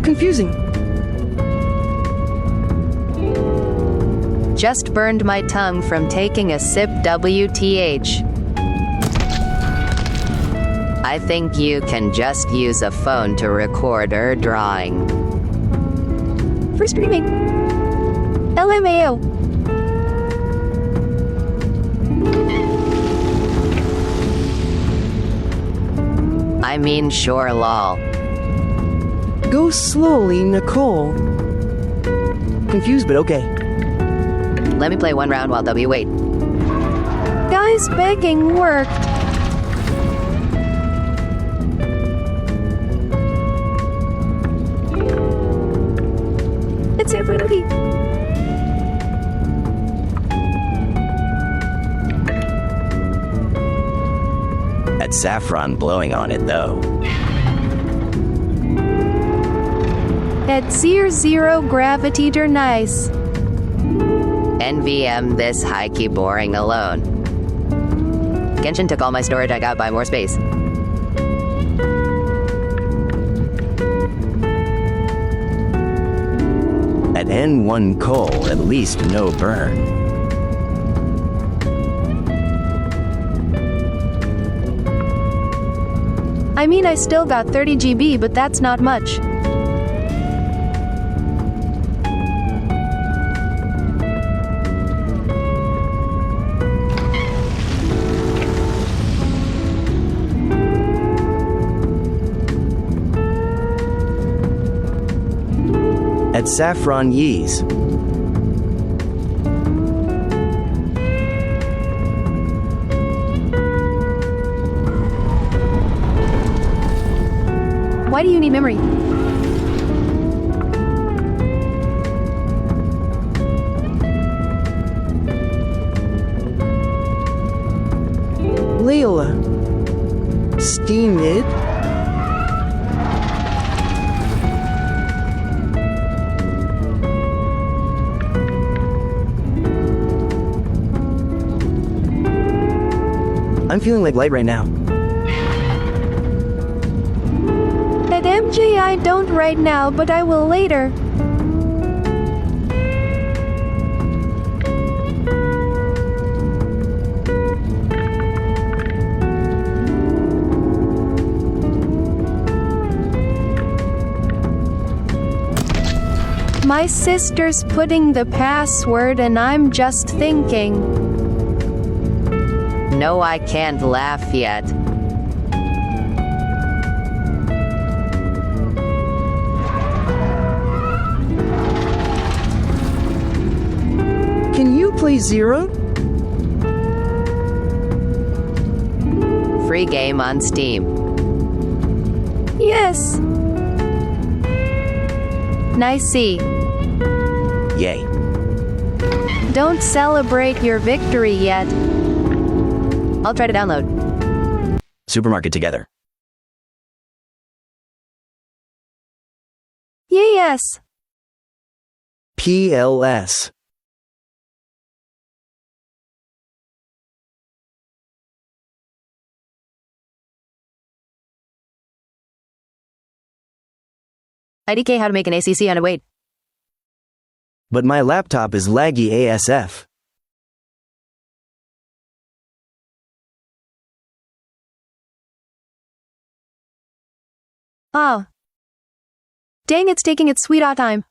Confusing. Just burned my tongue from taking a sip WTH. I think you can just use a phone to record her drawing. For streaming. LMAO. I mean, sure, lol. Go slowly, Nicole. Confused, but okay. Let me play one round while W wait. Guys, begging worked. It's everybody. Saffron blowing on it though. At zero gravity der nice. NVM this high key boring alone. Genshin took all my storage, I got buy more space. At N1 coal, at least no burn. I mean, I still got 30 GB, but that's not much. At Saffron Yees. Why do you need memory? Layla. Steam it. I'm feeling like light right now. At MJ I don't right now, but I will later. My sister's putting the password and I'm just thinking. No, I can't laugh yet. Can you play Zero? Free game on Steam. Yes. Nicey. Yay. Don't celebrate your victory yet. I'll try to download. Supermarket together. Yes. PLS. IDK how to make an ACC on a wait. But my laptop is laggy ASF. Oh. Dang, it's taking its sweet time.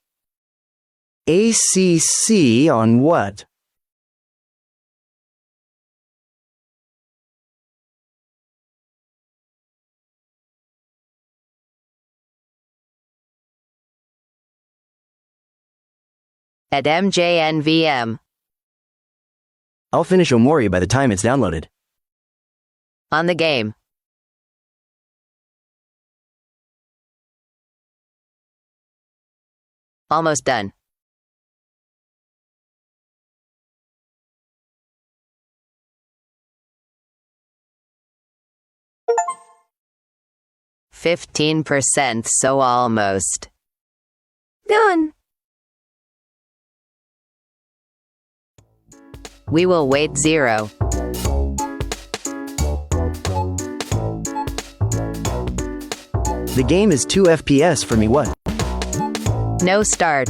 ACC on what? At MJNVM. I'll finish Omori by the time it's downloaded. On the game. Almost done. %, so almost. Done. We will wait 0. The game is 2 FPS for me, what? No start.